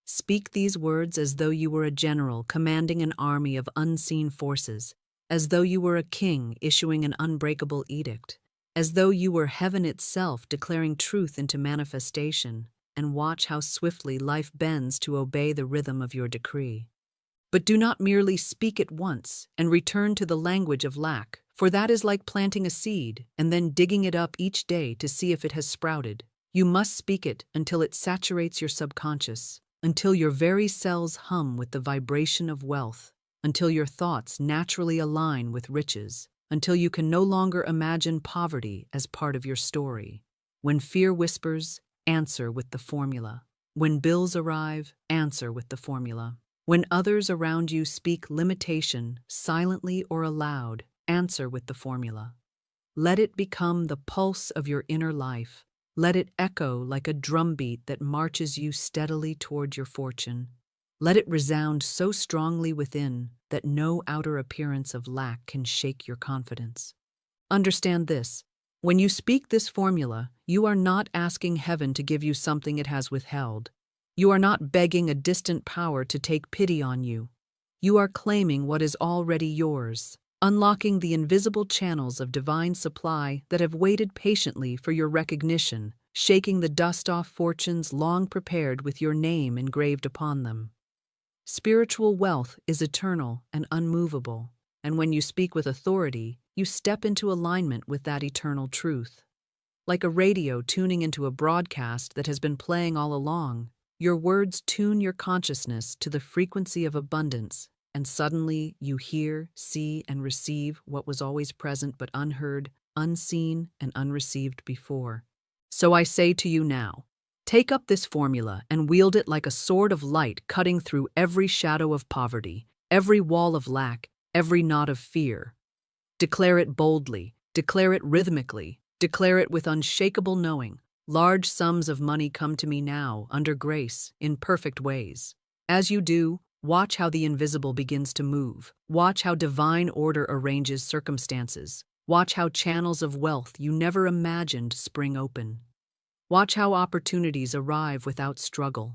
Speak these words as though you were a general commanding an army of unseen forces, as though you were a king issuing an unbreakable edict, as though you were heaven itself declaring truth into manifestation, and watch how swiftly life bends to obey the rhythm of your decree. But do not merely speak it once and return to the language of lack, for that is like planting a seed and then digging it up each day to see if it has sprouted. You must speak it until it saturates your subconscious, until your very cells hum with the vibration of wealth, until your thoughts naturally align with riches, until you can no longer imagine poverty as part of your story. When fear whispers, answer with the formula. When bills arrive, answer with the formula. When others around you speak limitation, silently or aloud, answer with the formula. Let it become the pulse of your inner life. Let it echo like a drumbeat that marches you steadily toward your fortune. Let it resound so strongly within that no outer appearance of lack can shake your confidence. Understand this. When you speak this formula, you are not asking heaven to give you something it has withheld. You are not begging a distant power to take pity on you. You are claiming what is already yours, unlocking the invisible channels of divine supply that have waited patiently for your recognition, shaking the dust off fortunes long prepared with your name engraved upon them. Spiritual wealth is eternal and unmovable, and when you speak with authority, you step into alignment with that eternal truth. Like a radio tuning into a broadcast that has been playing all along, your words tune your consciousness to the frequency of abundance, and suddenly you hear, see, and receive what was always present but unheard, unseen, and unreceived before. So I say to you now, take up this formula and wield it like a sword of light cutting through every shadow of poverty, every wall of lack, every knot of fear. Declare it boldly, declare it rhythmically, declare it with unshakable knowing. Large sums of money come to me now, under grace, in perfect ways. As you do, watch how the invisible begins to move. Watch how divine order arranges circumstances. Watch how channels of wealth you never imagined spring open. Watch how opportunities arrive without struggle.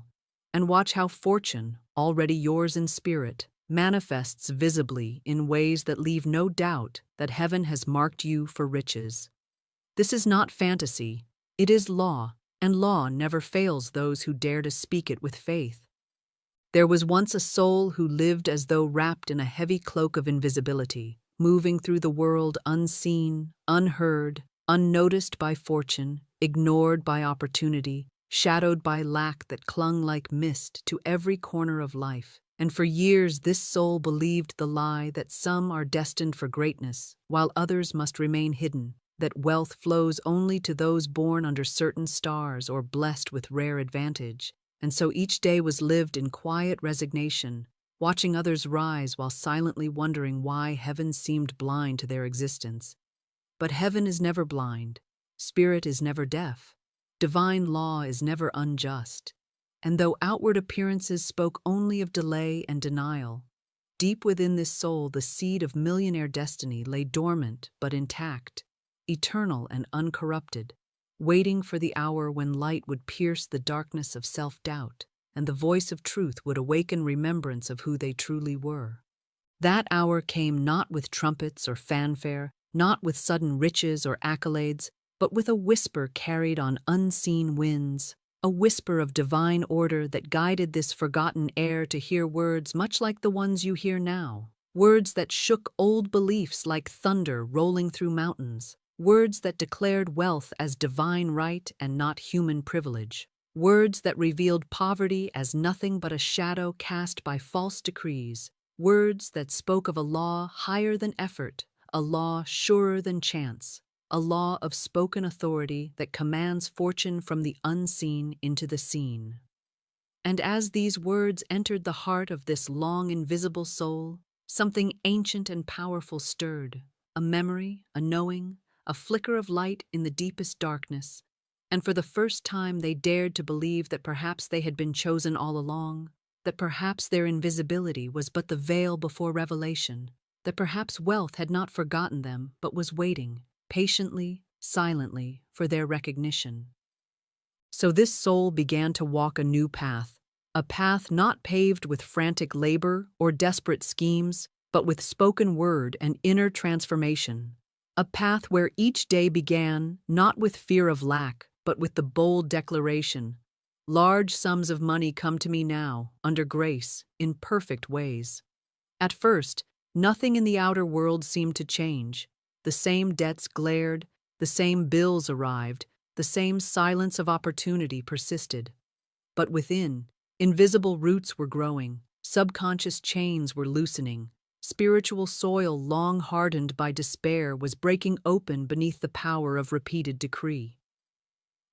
And watch how fortune, already yours in spirit, manifests visibly in ways that leave no doubt that heaven has marked you for riches. This is not fantasy, it is law, and law never fails those who dare to speak it with faith. There was once a soul who lived as though wrapped in a heavy cloak of invisibility, moving through the world unseen, unheard, unnoticed by fortune, ignored by opportunity, shadowed by lack that clung like mist to every corner of life. And for years this soul believed the lie that some are destined for greatness, while others must remain hidden, that wealth flows only to those born under certain stars or blessed with rare advantage. And so each day was lived in quiet resignation, watching others rise while silently wondering why heaven seemed blind to their existence. But heaven is never blind, spirit is never deaf, divine law is never unjust. And though outward appearances spoke only of delay and denial, deep within this soul the seed of millionaire destiny lay dormant but intact, eternal and uncorrupted, waiting for the hour when light would pierce the darkness of self-doubt, and the voice of truth would awaken remembrance of who they truly were. That hour came not with trumpets or fanfare, not with sudden riches or accolades, but with a whisper carried on unseen winds, a whisper of divine order that guided this forgotten air to hear words much like the ones you hear now, words that shook old beliefs like thunder rolling through mountains, words that declared wealth as divine right and not human privilege, words that revealed poverty as nothing but a shadow cast by false decrees, words that spoke of a law higher than effort, a law surer than chance, a law of spoken authority that commands fortune from the unseen into the seen. And as these words entered the heart of this long invisible soul, something ancient and powerful stirred, a memory, a knowing, a flicker of light in the deepest darkness, and for the first time they dared to believe that perhaps they had been chosen all along, that perhaps their invisibility was but the veil before revelation, that perhaps wealth had not forgotten them but was waiting, patiently, silently, for their recognition. So this soul began to walk a new path, a path not paved with frantic labor or desperate schemes, but with spoken word and inner transformation. A path where each day began not with fear of lack, but with the bold declaration, "Large sums of money come to me now, under grace, in perfect ways." At first, nothing in the outer world seemed to change. The same debts glared, the same bills arrived, the same silence of opportunity persisted. But within, invisible roots were growing, subconscious chains were loosening. Spiritual soil long hardened by despair was breaking open beneath the power of repeated decree.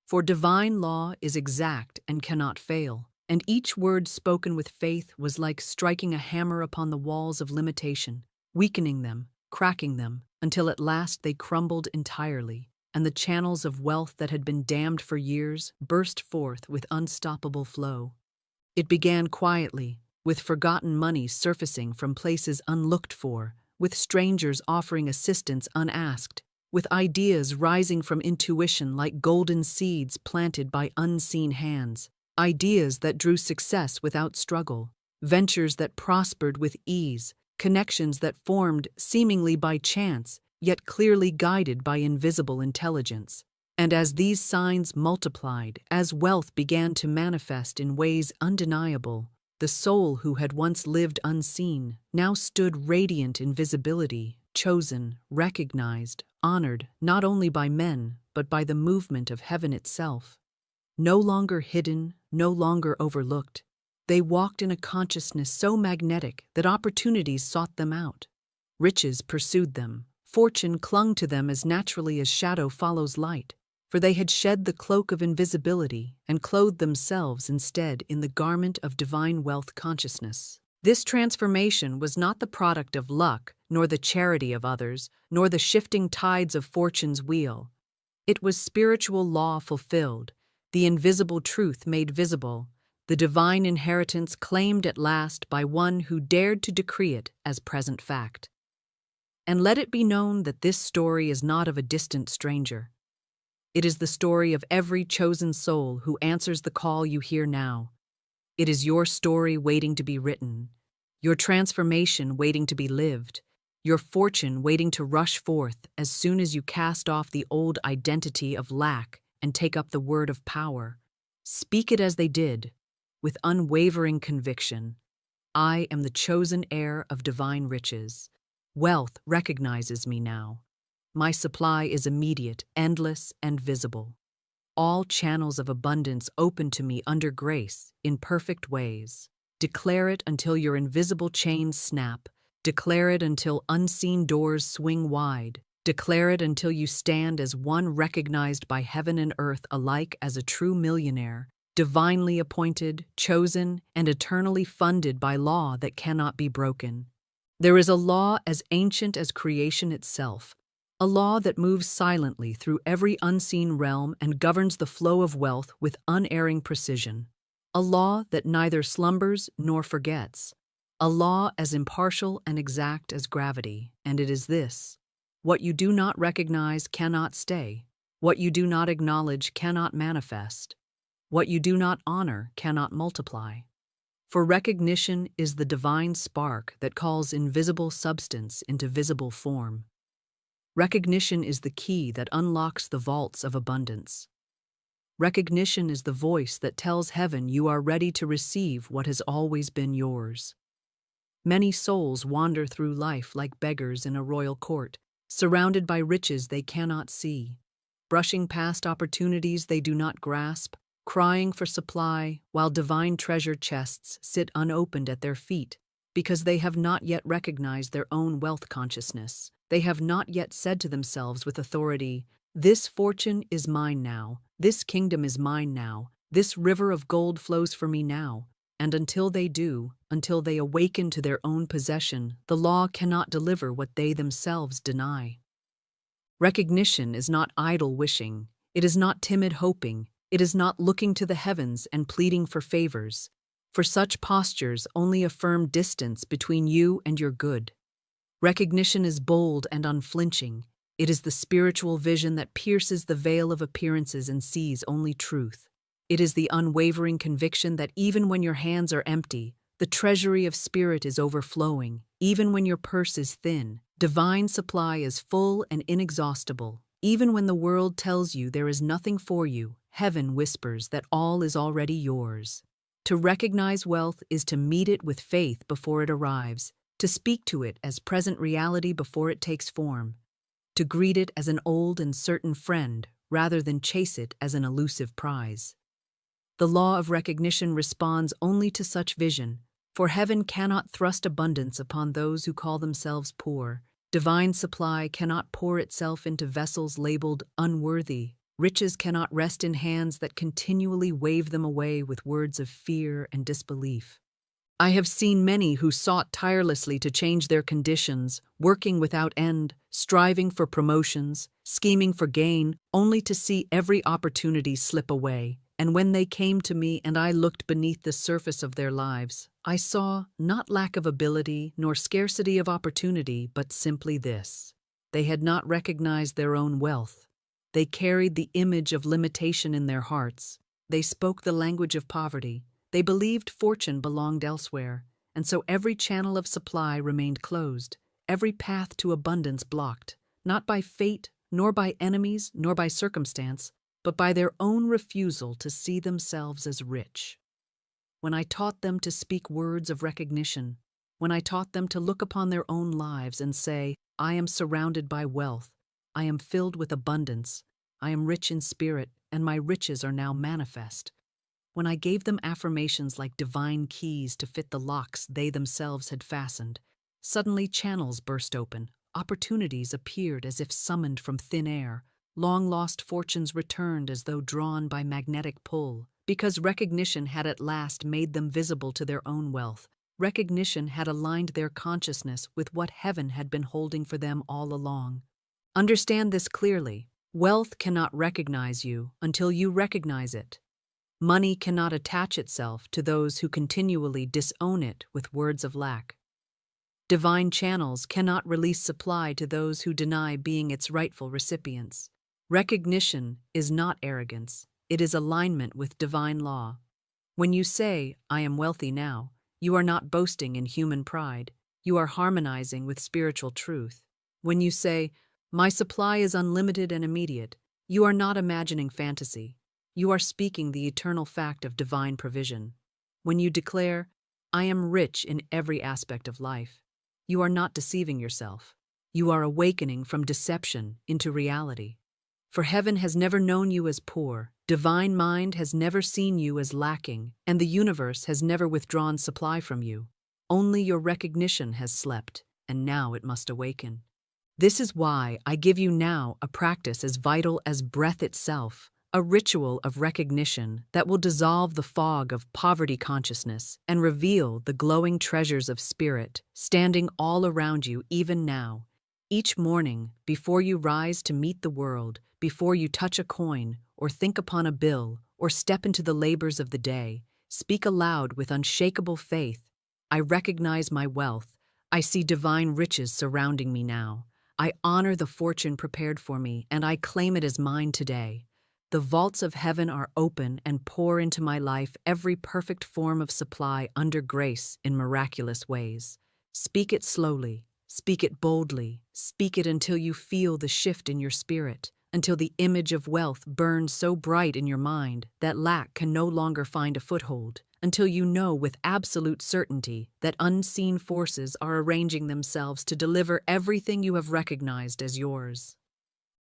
For divine law is exact and cannot fail, and each word spoken with faith was like striking a hammer upon the walls of limitation, weakening them, cracking them, until at last they crumbled entirely, and the channels of wealth that had been dammed for years burst forth with unstoppable flow. It began quietly, with forgotten money surfacing from places unlooked for, with strangers offering assistance unasked, with ideas rising from intuition like golden seeds planted by unseen hands, ideas that drew success without struggle, ventures that prospered with ease, connections that formed seemingly by chance, yet clearly guided by invisible intelligence. And as these signs multiplied, as wealth began to manifest in ways undeniable, the soul who had once lived unseen now stood radiant in visibility, chosen, recognized, honored not only by men, but by the movement of heaven itself. No longer hidden, no longer overlooked, they walked in a consciousness so magnetic that opportunities sought them out. Riches pursued them, fortune clung to them as naturally as shadow follows light, for they had shed the cloak of invisibility and clothed themselves instead in the garment of divine wealth consciousness. This transformation was not the product of luck, nor the charity of others, nor the shifting tides of fortune's wheel. It was spiritual law fulfilled, the invisible truth made visible, the divine inheritance claimed at last by one who dared to decree it as present fact. And let it be known that this story is not of a distant stranger. It is the story of every chosen soul who answers the call you hear now. It is your story waiting to be written, your transformation waiting to be lived, your fortune waiting to rush forth as soon as you cast off the old identity of lack and take up the word of power. Speak it as they did, with unwavering conviction. I am the chosen heir of divine riches. Wealth recognizes me now. My supply is immediate, endless, and visible. All channels of abundance open to me under grace, in perfect ways. Declare it until your invisible chains snap. Declare it until unseen doors swing wide. Declare it until you stand as one recognized by heaven and earth alike as a true millionaire, divinely appointed, chosen, and eternally funded by law that cannot be broken. There is a law as ancient as creation itself, a law that moves silently through every unseen realm and governs the flow of wealth with unerring precision. A law that neither slumbers nor forgets. A law as impartial and exact as gravity, and it is this: what you do not recognize cannot stay. What you do not acknowledge cannot manifest. What you do not honor cannot multiply. For recognition is the divine spark that calls invisible substance into visible form. Recognition is the key that unlocks the vaults of abundance. Recognition is the voice that tells heaven you are ready to receive what has always been yours. Many souls wander through life like beggars in a royal court, surrounded by riches they cannot see, brushing past opportunities they do not grasp, crying for supply while divine treasure chests sit unopened at their feet because they have not yet recognized their own wealth consciousness. They have not yet said to themselves with authority, "This fortune is mine now, this kingdom is mine now, this river of gold flows for me now." And until they do, until they awaken to their own possession, the law cannot deliver what they themselves deny. Recognition is not idle wishing, it is not timid hoping, it is not looking to the heavens and pleading for favors. For such postures only affirm distance between you and your good. Recognition is bold and unflinching. It is the spiritual vision that pierces the veil of appearances and sees only truth. It is the unwavering conviction that even when your hands are empty, the treasury of spirit is overflowing. Even when your purse is thin, divine supply is full and inexhaustible. Even when the world tells you there is nothing for you, heaven whispers that all is already yours. To recognize wealth is to meet it with faith before it arrives, to speak to it as present reality before it takes form, to greet it as an old and certain friend rather than chase it as an elusive prize. The law of recognition responds only to such vision, for heaven cannot thrust abundance upon those who call themselves poor. Divine supply cannot pour itself into vessels labeled unworthy. Riches cannot rest in hands that continually wave them away with words of fear and disbelief. I have seen many who sought tirelessly to change their conditions, working without end, striving for promotions, scheming for gain, only to see every opportunity slip away. And when they came to me and I looked beneath the surface of their lives, I saw not lack of ability nor scarcity of opportunity, but simply this: they had not recognized their own wealth. They carried the image of limitation in their hearts. They spoke the language of poverty. They believed fortune belonged elsewhere, and so every channel of supply remained closed, every path to abundance blocked, not by fate, nor by enemies, nor by circumstance, but by their own refusal to see themselves as rich. When I taught them to speak words of recognition, when I taught them to look upon their own lives and say, "I am surrounded by wealth, I am filled with abundance, I am rich in spirit, and my riches are now manifest," when I gave them affirmations like divine keys to fit the locks they themselves had fastened, suddenly channels burst open, opportunities appeared as if summoned from thin air, long-lost fortunes returned as though drawn by magnetic pull, because recognition had at last made them visible to their own wealth. Recognition had aligned their consciousness with what heaven had been holding for them all along. Understand this clearly. Wealth cannot recognize you until you recognize it. Money cannot attach itself to those who continually disown it with words of lack. Divine channels cannot release supply to those who deny being its rightful recipients. Recognition is not arrogance, it is alignment with divine law. When you say, "I am wealthy now," you are not boasting in human pride, you are harmonizing with spiritual truth. When you say, "My supply is unlimited and immediate," you are not imagining fantasy. You are speaking the eternal fact of divine provision. When you declare, "I am rich in every aspect of life," you are not deceiving yourself. You are awakening from deception into reality. For heaven has never known you as poor, divine mind has never seen you as lacking, and the universe has never withdrawn supply from you. Only your recognition has slept, and now it must awaken. This is why I give you now a practice as vital as breath itself, a ritual of recognition that will dissolve the fog of poverty consciousness and reveal the glowing treasures of spirit standing all around you even now. Each morning, before you rise to meet the world, before you touch a coin, or think upon a bill, or step into the labors of the day, speak aloud with unshakable faith, "I recognize my wealth. I see divine riches surrounding me now. I honor the fortune prepared for me, and I claim it as mine today. The vaults of heaven are open and pour into my life every perfect form of supply under grace in miraculous ways." Speak it slowly, speak it boldly, speak it until you feel the shift in your spirit, until the image of wealth burns so bright in your mind that lack can no longer find a foothold, until you know with absolute certainty that unseen forces are arranging themselves to deliver everything you have recognized as yours.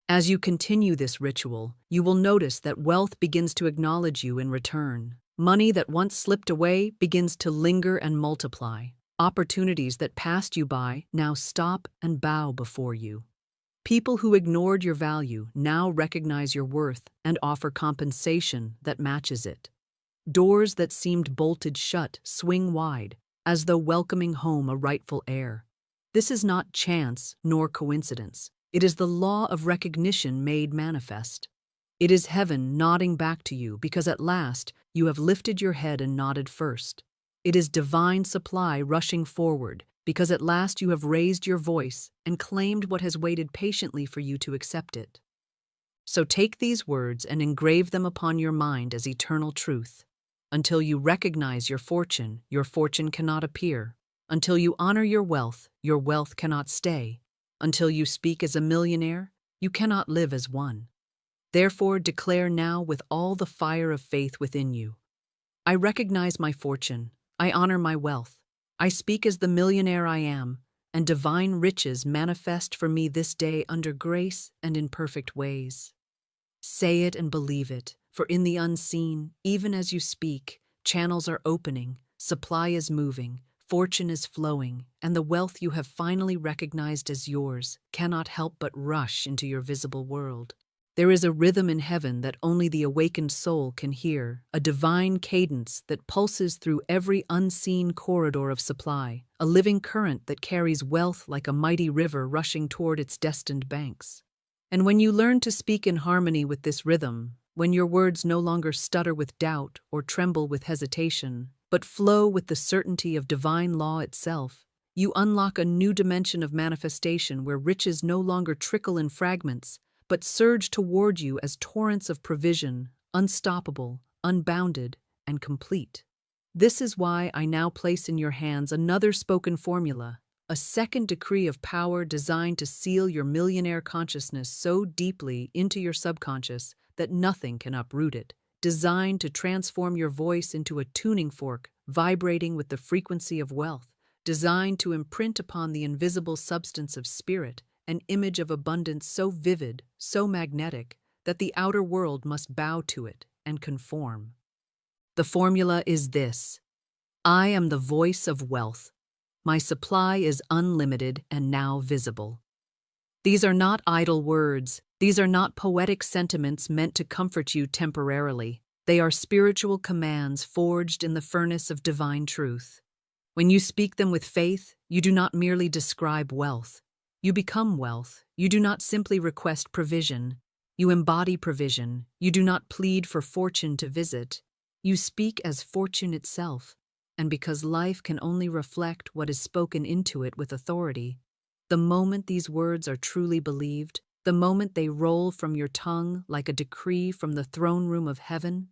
As you continue this ritual, you will notice that wealth begins to acknowledge you in return. Money that once slipped away begins to linger and multiply. Opportunities that passed you by now stop and bow before you. People who ignored your value now recognize your worth and offer compensation that matches it. Doors that seemed bolted shut swing wide, as though welcoming home a rightful heir. This is not chance nor coincidence. It is the law of recognition made manifest. It is heaven nodding back to you because at last you have lifted your head and nodded first. It is divine supply rushing forward because at last you have raised your voice and claimed what has waited patiently for you to accept it. So take these words and engrave them upon your mind as eternal truth. Until you recognize your fortune cannot appear. Until you honor your wealth cannot stay. Until you speak as a millionaire, you cannot live as one. Therefore, declare now with all the fire of faith within you, "I recognize my fortune. I honor my wealth. I speak as the millionaire I am, and divine riches manifest for me this day under grace and in perfect ways." Say it and believe it, for in the unseen, even as you speak, channels are opening, supply is moving, fortune is flowing, and the wealth you have finally recognized as yours cannot help but rush into your visible world. There is a rhythm in heaven that only the awakened soul can hear, a divine cadence that pulses through every unseen corridor of supply, a living current that carries wealth like a mighty river rushing toward its destined banks. And when you learn to speak in harmony with this rhythm, when your words no longer stutter with doubt or tremble with hesitation, but flow with the certainty of divine law itself, you unlock a new dimension of manifestation where riches no longer trickle in fragments, but surge toward you as torrents of provision, unstoppable, unbounded, and complete. This is why I now place in your hands another spoken formula, a second decree of power designed to seal your millionaire consciousness so deeply into your subconscious that nothing can uproot it, designed to transform your voice into a tuning fork vibrating with the frequency of wealth, designed to imprint upon the invisible substance of spirit an image of abundance so vivid, so magnetic, that the outer world must bow to it and conform. The formula is this: I am the voice of wealth. My supply is unlimited and now visible. These are not idle words. These are not poetic sentiments meant to comfort you temporarily. They are spiritual commands forged in the furnace of divine truth. When you speak them with faith, you do not merely describe wealth. You become wealth. You do not simply request provision. You embody provision. You do not plead for fortune to visit. You speak as fortune itself. And because life can only reflect what is spoken into it with authority, the moment these words are truly believed, the moment they roll from your tongue like a decree from the throne room of heaven,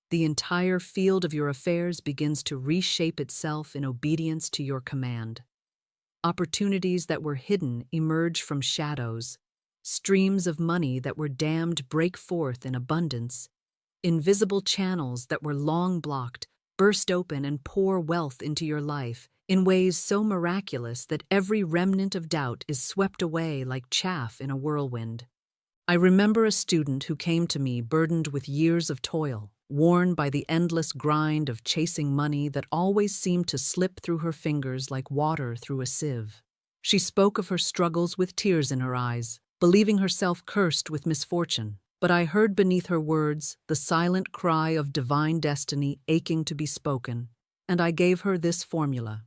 the entire field of your affairs begins to reshape itself in obedience to your command. Opportunities that were hidden emerge from shadows. Streams of money that were dammed break forth in abundance. Invisible channels that were long blocked burst open and pour wealth into your life in ways so miraculous that every remnant of doubt is swept away like chaff in a whirlwind. I remember a student who came to me burdened with years of toil, worn by the endless grind of chasing money that always seemed to slip through her fingers like water through a sieve. She spoke of her struggles with tears in her eyes, believing herself cursed with misfortune. But I heard beneath her words the silent cry of divine destiny aching to be spoken, and I gave her this formula.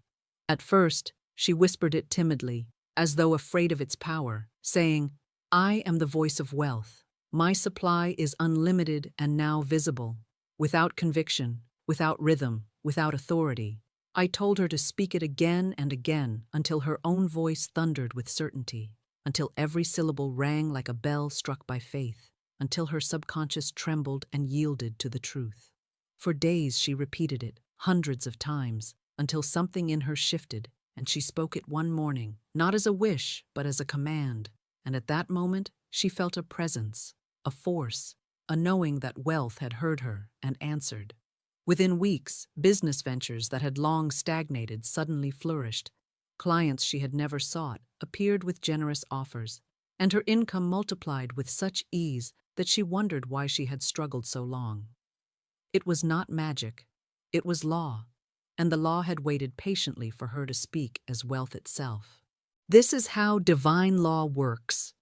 At first, she whispered it timidly, as though afraid of its power, saying, I am the voice of wealth. My supply is unlimited and now visible. Without conviction, without rhythm, without authority, I told her to speak it again and again until her own voice thundered with certainty, until every syllable rang like a bell struck by faith, until her subconscious trembled and yielded to the truth. For days she repeated it, hundreds of times, until something in her shifted, and she spoke it one morning, not as a wish, but as a command. And at that moment, she felt a presence, a force, a knowing that wealth had heard her and answered. Within weeks, business ventures that had long stagnated suddenly flourished. Clients she had never sought appeared with generous offers, and her income multiplied with such ease that she wondered why she had struggled so long. It was not magic, it was law, and the law had waited patiently for her to speak as wealth itself. This is how divine law works.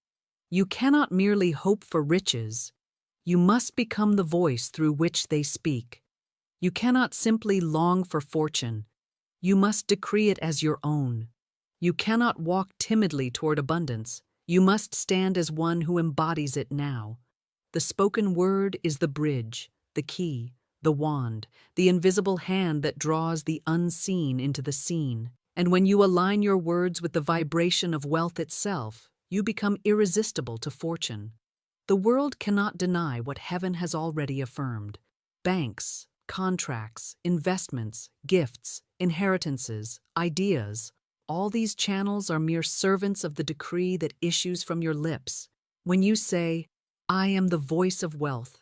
You cannot merely hope for riches. You must become the voice through which they speak. You cannot simply long for fortune. You must decree it as your own. You cannot walk timidly toward abundance. You must stand as one who embodies it now. The spoken word is the bridge, the key, the wand, the invisible hand that draws the unseen into the seen. And when you align your words with the vibration of wealth itself, you become irresistible to fortune. The world cannot deny what heaven has already affirmed. Banks, contracts, investments, gifts, inheritances, ideas, all these channels are mere servants of the decree that issues from your lips. When you say, I am the voice of wealth,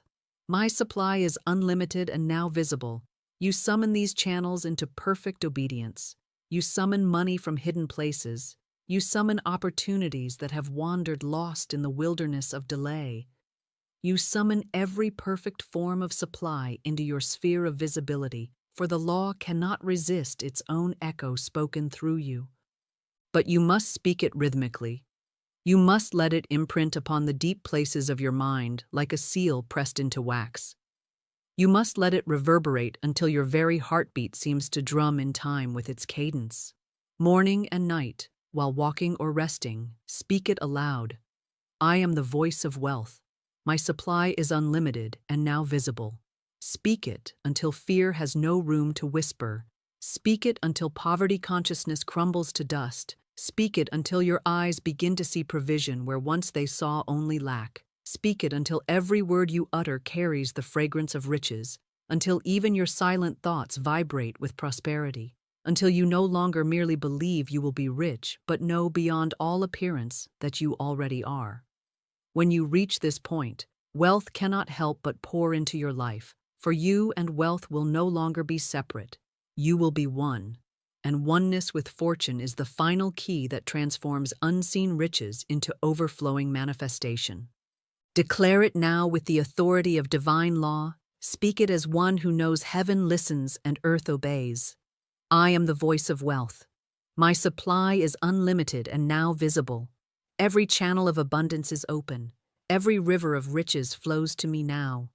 my supply is unlimited and now visible, you summon these channels into perfect obedience. You summon money from hidden places. You summon opportunities that have wandered lost in the wilderness of delay. You summon every perfect form of supply into your sphere of visibility, for the law cannot resist its own echo spoken through you. But you must speak it rhythmically. You must let it imprint upon the deep places of your mind like a seal pressed into wax. You must let it reverberate until your very heartbeat seems to drum in time with its cadence. Morning and night, while walking or resting, speak it aloud. I am the voice of wealth. My supply is unlimited and now visible. Speak it until fear has no room to whisper. Speak it until poverty consciousness crumbles to dust. Speak it until your eyes begin to see provision where once they saw only lack. Speak it until every word you utter carries the fragrance of riches, until even your silent thoughts vibrate with prosperity, until you no longer merely believe you will be rich, but know beyond all appearance that you already are. When you reach this point, wealth cannot help but pour into your life, for you and wealth will no longer be separate. You will be one, and oneness with fortune is the final key that transforms unseen riches into overflowing manifestation. Declare it now with the authority of divine law. Speak it as one who knows heaven listens and earth obeys. I am the voice of wealth. My supply is unlimited and now visible. Every channel of abundance is open. Every river of riches flows to me now.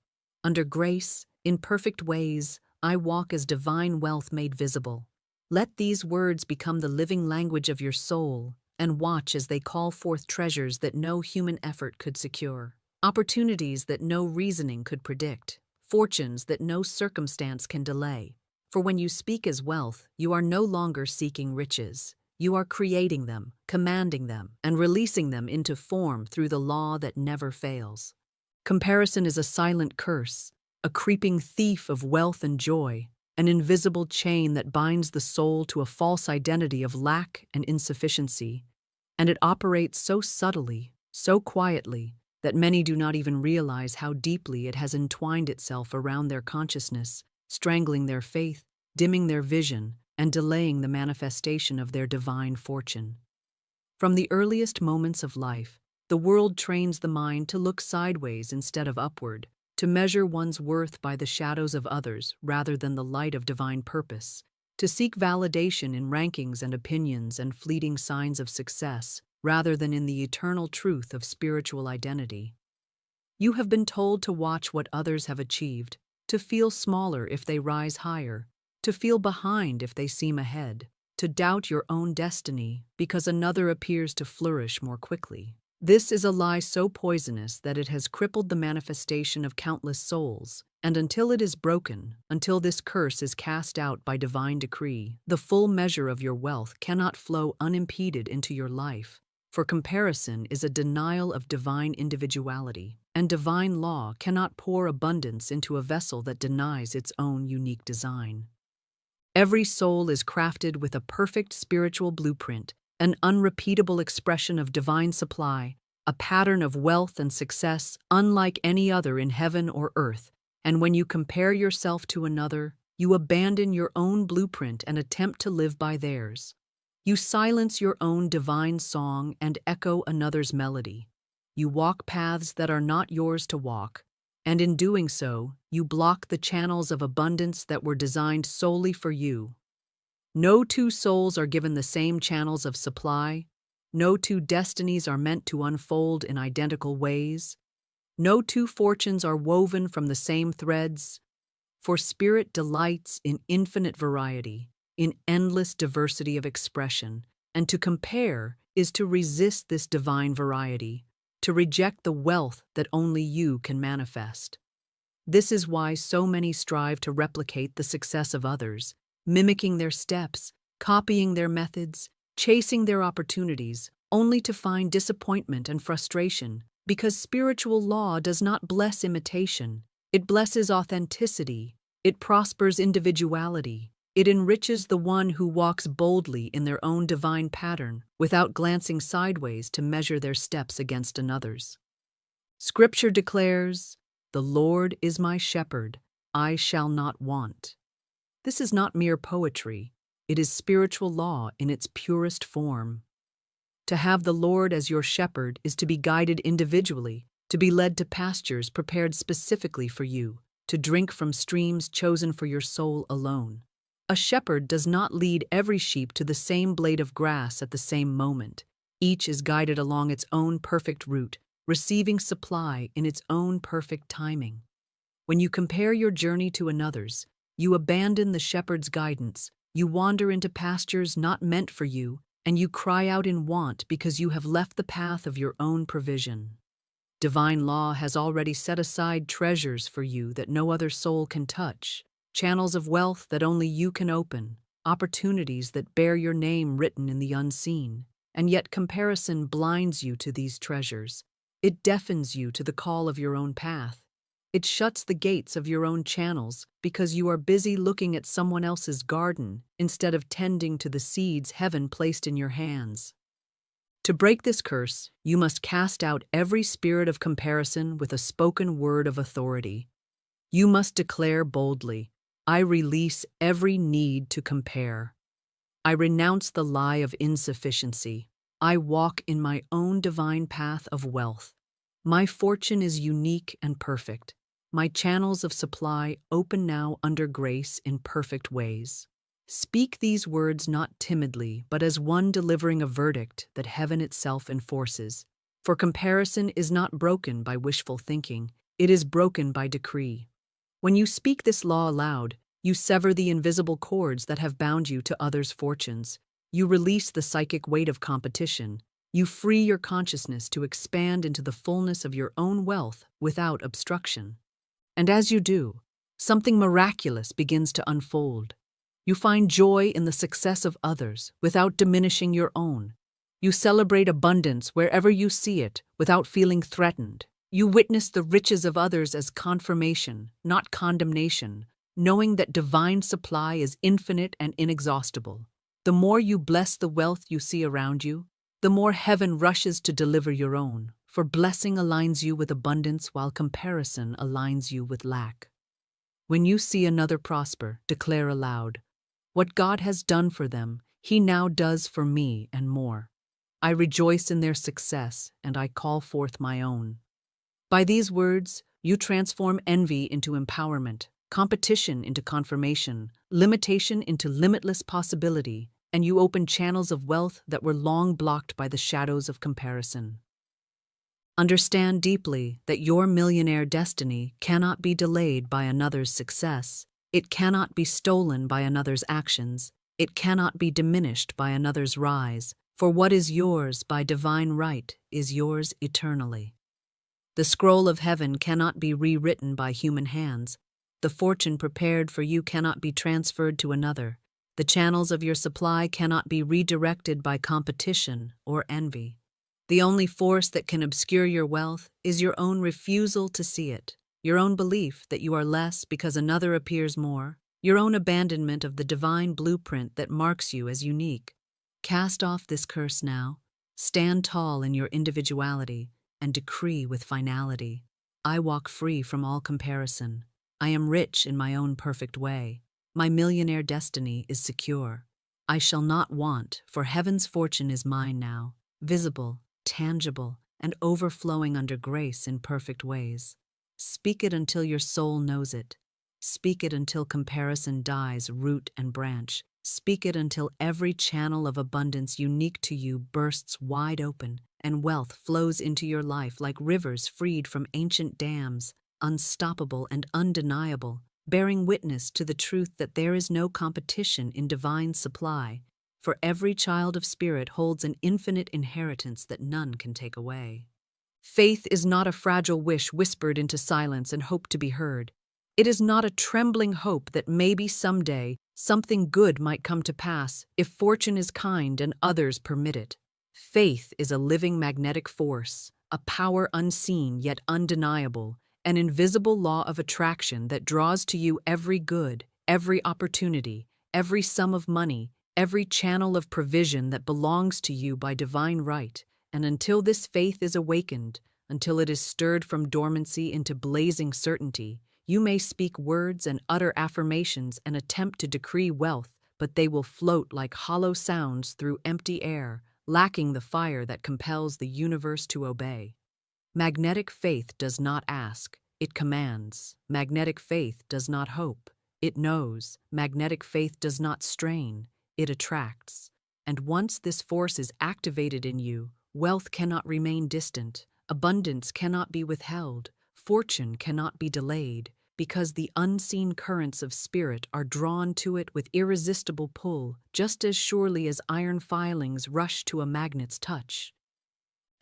Under grace, in perfect ways, I walk as divine wealth made visible. Let these words become the living language of your soul, and watch as they call forth treasures that no human effort could secure, opportunities that no reasoning could predict, fortunes that no circumstance can delay. For when you speak as wealth, you are no longer seeking riches. You are creating them, commanding them, and releasing them into form through the law that never fails. Comparison is a silent curse, a creeping thief of wealth and joy, an invisible chain that binds the soul to a false identity of lack and insufficiency, and it operates so subtly, so quietly, that many do not even realize how deeply it has entwined itself around their consciousness, strangling their faith, dimming their vision, and delaying the manifestation of their divine fortune. From the earliest moments of life, the world trains the mind to look sideways instead of upward, to measure one's worth by the shadows of others rather than the light of divine purpose, to seek validation in rankings and opinions and fleeting signs of success rather than in the eternal truth of spiritual identity. You have been told to watch what others have achieved, to feel smaller if they rise higher, to feel behind if they seem ahead, to doubt your own destiny because another appears to flourish more quickly. This is a lie so poisonous that it has crippled the manifestation of countless souls, and until it is broken, until this curse is cast out by divine decree, the full measure of your wealth cannot flow unimpeded into your life, for comparison is a denial of divine individuality, and divine law cannot pour abundance into a vessel that denies its own unique design. Every soul is crafted with a perfect spiritual blueprint, an unrepeatable expression of divine supply, a pattern of wealth and success unlike any other in heaven or earth, and when you compare yourself to another, you abandon your own blueprint and attempt to live by theirs. You silence your own divine song and echo another's melody. You walk paths that are not yours to walk, and in doing so, you block the channels of abundance that were designed solely for you. No two souls are given the same channels of supply. No two destinies are meant to unfold in identical ways. No two fortunes are woven from the same threads. For spirit delights in infinite variety, in endless diversity of expression, and to compare is to resist this divine variety, to reject the wealth that only you can manifest. This is why so many strive to replicate the success of others, mimicking their steps, copying their methods, chasing their opportunities, only to find disappointment and frustration, because spiritual law does not bless imitation. It blesses authenticity. It prospers individuality. It enriches the one who walks boldly in their own divine pattern without glancing sideways to measure their steps against another's. Scripture declares, "The Lord is my shepherd, I shall not want." This is not mere poetry. It is spiritual law in its purest form. To have the Lord as your shepherd is to be guided individually, to be led to pastures prepared specifically for you, to drink from streams chosen for your soul alone. A shepherd does not lead every sheep to the same blade of grass at the same moment. Each is guided along its own perfect route, receiving supply in its own perfect timing. When you compare your journey to another's, you abandon the shepherd's guidance, you wander into pastures not meant for you, and you cry out in want because you have left the path of your own provision. Divine law has already set aside treasures for you that no other soul can touch, channels of wealth that only you can open, opportunities that bear your name written in the unseen. And yet comparison blinds you to these treasures. It deafens you to the call of your own path. It shuts the gates of your own channels because you are busy looking at someone else's garden instead of tending to the seeds heaven placed in your hands. To break this curse, you must cast out every spirit of comparison with a spoken word of authority. You must declare boldly, I release every need to compare. I renounce the lie of insufficiency. I walk in my own divine path of wealth. My fortune is unique and perfect. My channels of supply open now under grace in perfect ways. Speak these words not timidly, but as one delivering a verdict that heaven itself enforces. For comparison is not broken by wishful thinking, it is broken by decree. When you speak this law aloud, you sever the invisible cords that have bound you to others' fortunes. You release the psychic weight of competition. You free your consciousness to expand into the fullness of your own wealth without obstruction. And as you do, something miraculous begins to unfold. You find joy in the success of others without diminishing your own. You celebrate abundance wherever you see it without feeling threatened. You witness the riches of others as confirmation, not condemnation, knowing that divine supply is infinite and inexhaustible. The more you bless the wealth you see around you, the more heaven rushes to deliver your own, for blessing aligns you with abundance while comparison aligns you with lack. When you see another prosper, declare aloud, what God has done for them, He now does for me and more. I rejoice in their success, and I call forth my own. By these words, you transform envy into empowerment, competition into confirmation, limitation into limitless possibility, and you open channels of wealth that were long blocked by the shadows of comparison. Understand deeply that your millionaire destiny cannot be delayed by another's success. It cannot be stolen by another's actions. It cannot be diminished by another's rise. For what is yours by divine right is yours eternally. The scroll of heaven cannot be rewritten by human hands. The fortune prepared for you cannot be transferred to another. The channels of your supply cannot be redirected by competition or envy. The only force that can obscure your wealth is your own refusal to see it, your own belief that you are less because another appears more, your own abandonment of the divine blueprint that marks you as unique. Cast off this curse now, stand tall in your individuality, and decree with finality. I walk free from all comparison. I am rich in my own perfect way. My millionaire destiny is secure. I shall not want, for heaven's fortune is mine now, visible, tangible, and overflowing under grace in perfect ways. Speak it until your soul knows it. Speak it until comparison dies root and branch. Speak it until every channel of abundance unique to you bursts wide open, and wealth flows into your life like rivers freed from ancient dams, unstoppable and undeniable, bearing witness to the truth that there is no competition in divine supply, for every child of spirit holds an infinite inheritance that none can take away. Faith is not a fragile wish whispered into silence and hope to be heard. It is not a trembling hope that maybe someday something good might come to pass if fortune is kind and others permit it. Faith is a living magnetic force, a power unseen yet undeniable, an invisible law of attraction that draws to you every good, every opportunity, every sum of money, every channel of provision that belongs to you by divine right. And until this faith is awakened, until it is stirred from dormancy into blazing certainty, you may speak words and utter affirmations and attempt to decree wealth, but they will float like hollow sounds through empty air, lacking the fire that compels the universe to obey. Magnetic faith does not ask, it commands. Magnetic faith does not hope, it knows. Magnetic faith does not strain, it attracts. And once this force is activated in you, wealth cannot remain distant, abundance cannot be withheld, fortune cannot be delayed, because the unseen currents of spirit are drawn to it with irresistible pull, just as surely as iron filings rush to a magnet's touch.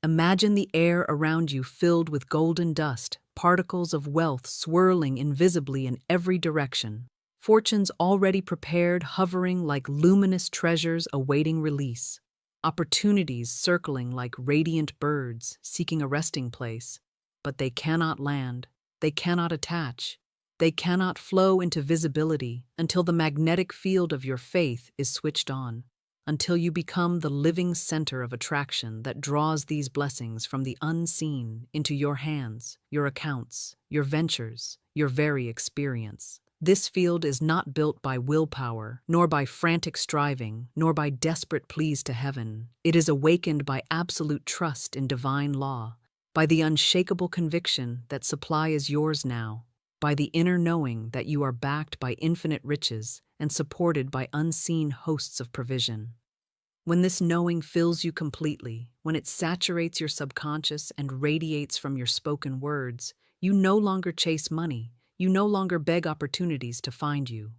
Imagine the air around you filled with golden dust, particles of wealth swirling invisibly in every direction. Fortunes already prepared, hovering like luminous treasures awaiting release. Opportunities circling like radiant birds, seeking a resting place. But they cannot land, they cannot attach, they cannot flow into visibility until the magnetic field of your faith is switched on, until you become the living center of attraction that draws these blessings from the unseen into your hands, your accounts, your ventures, your very experience. This field is not built by willpower, nor by frantic striving, nor by desperate pleas to heaven. It is awakened by absolute trust in divine law, by the unshakable conviction that supply is yours now, by the inner knowing that you are backed by infinite riches and supported by unseen hosts of provision. When this knowing fills you completely, when it saturates your subconscious and radiates from your spoken words, you no longer chase money. You no longer beg opportunities to find you.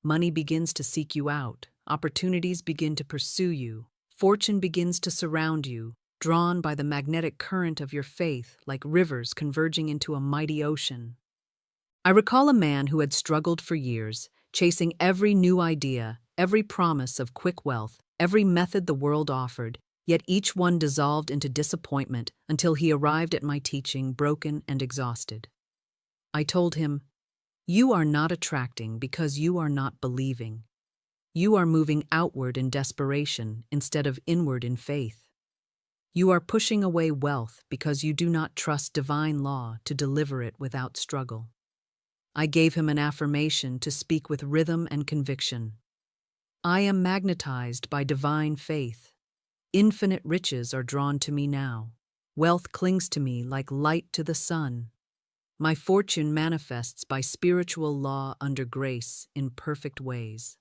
Money begins to seek you out. Opportunities begin to pursue you. Fortune begins to surround you, drawn by the magnetic current of your faith like rivers converging into a mighty ocean. I recall a man who had struggled for years, chasing every new idea, every promise of quick wealth, every method the world offered, yet each one dissolved into disappointment until he arrived at my teaching broken and exhausted. I told him, "You are not attracting because you are not believing. You are moving outward in desperation instead of inward in faith. You are pushing away wealth because you do not trust divine law to deliver it without struggle." I gave him an affirmation to speak with rhythm and conviction. I am magnetized by divine faith. Infinite riches are drawn to me now. Wealth clings to me like light to the sun. My fortune manifests by spiritual law under grace in perfect ways.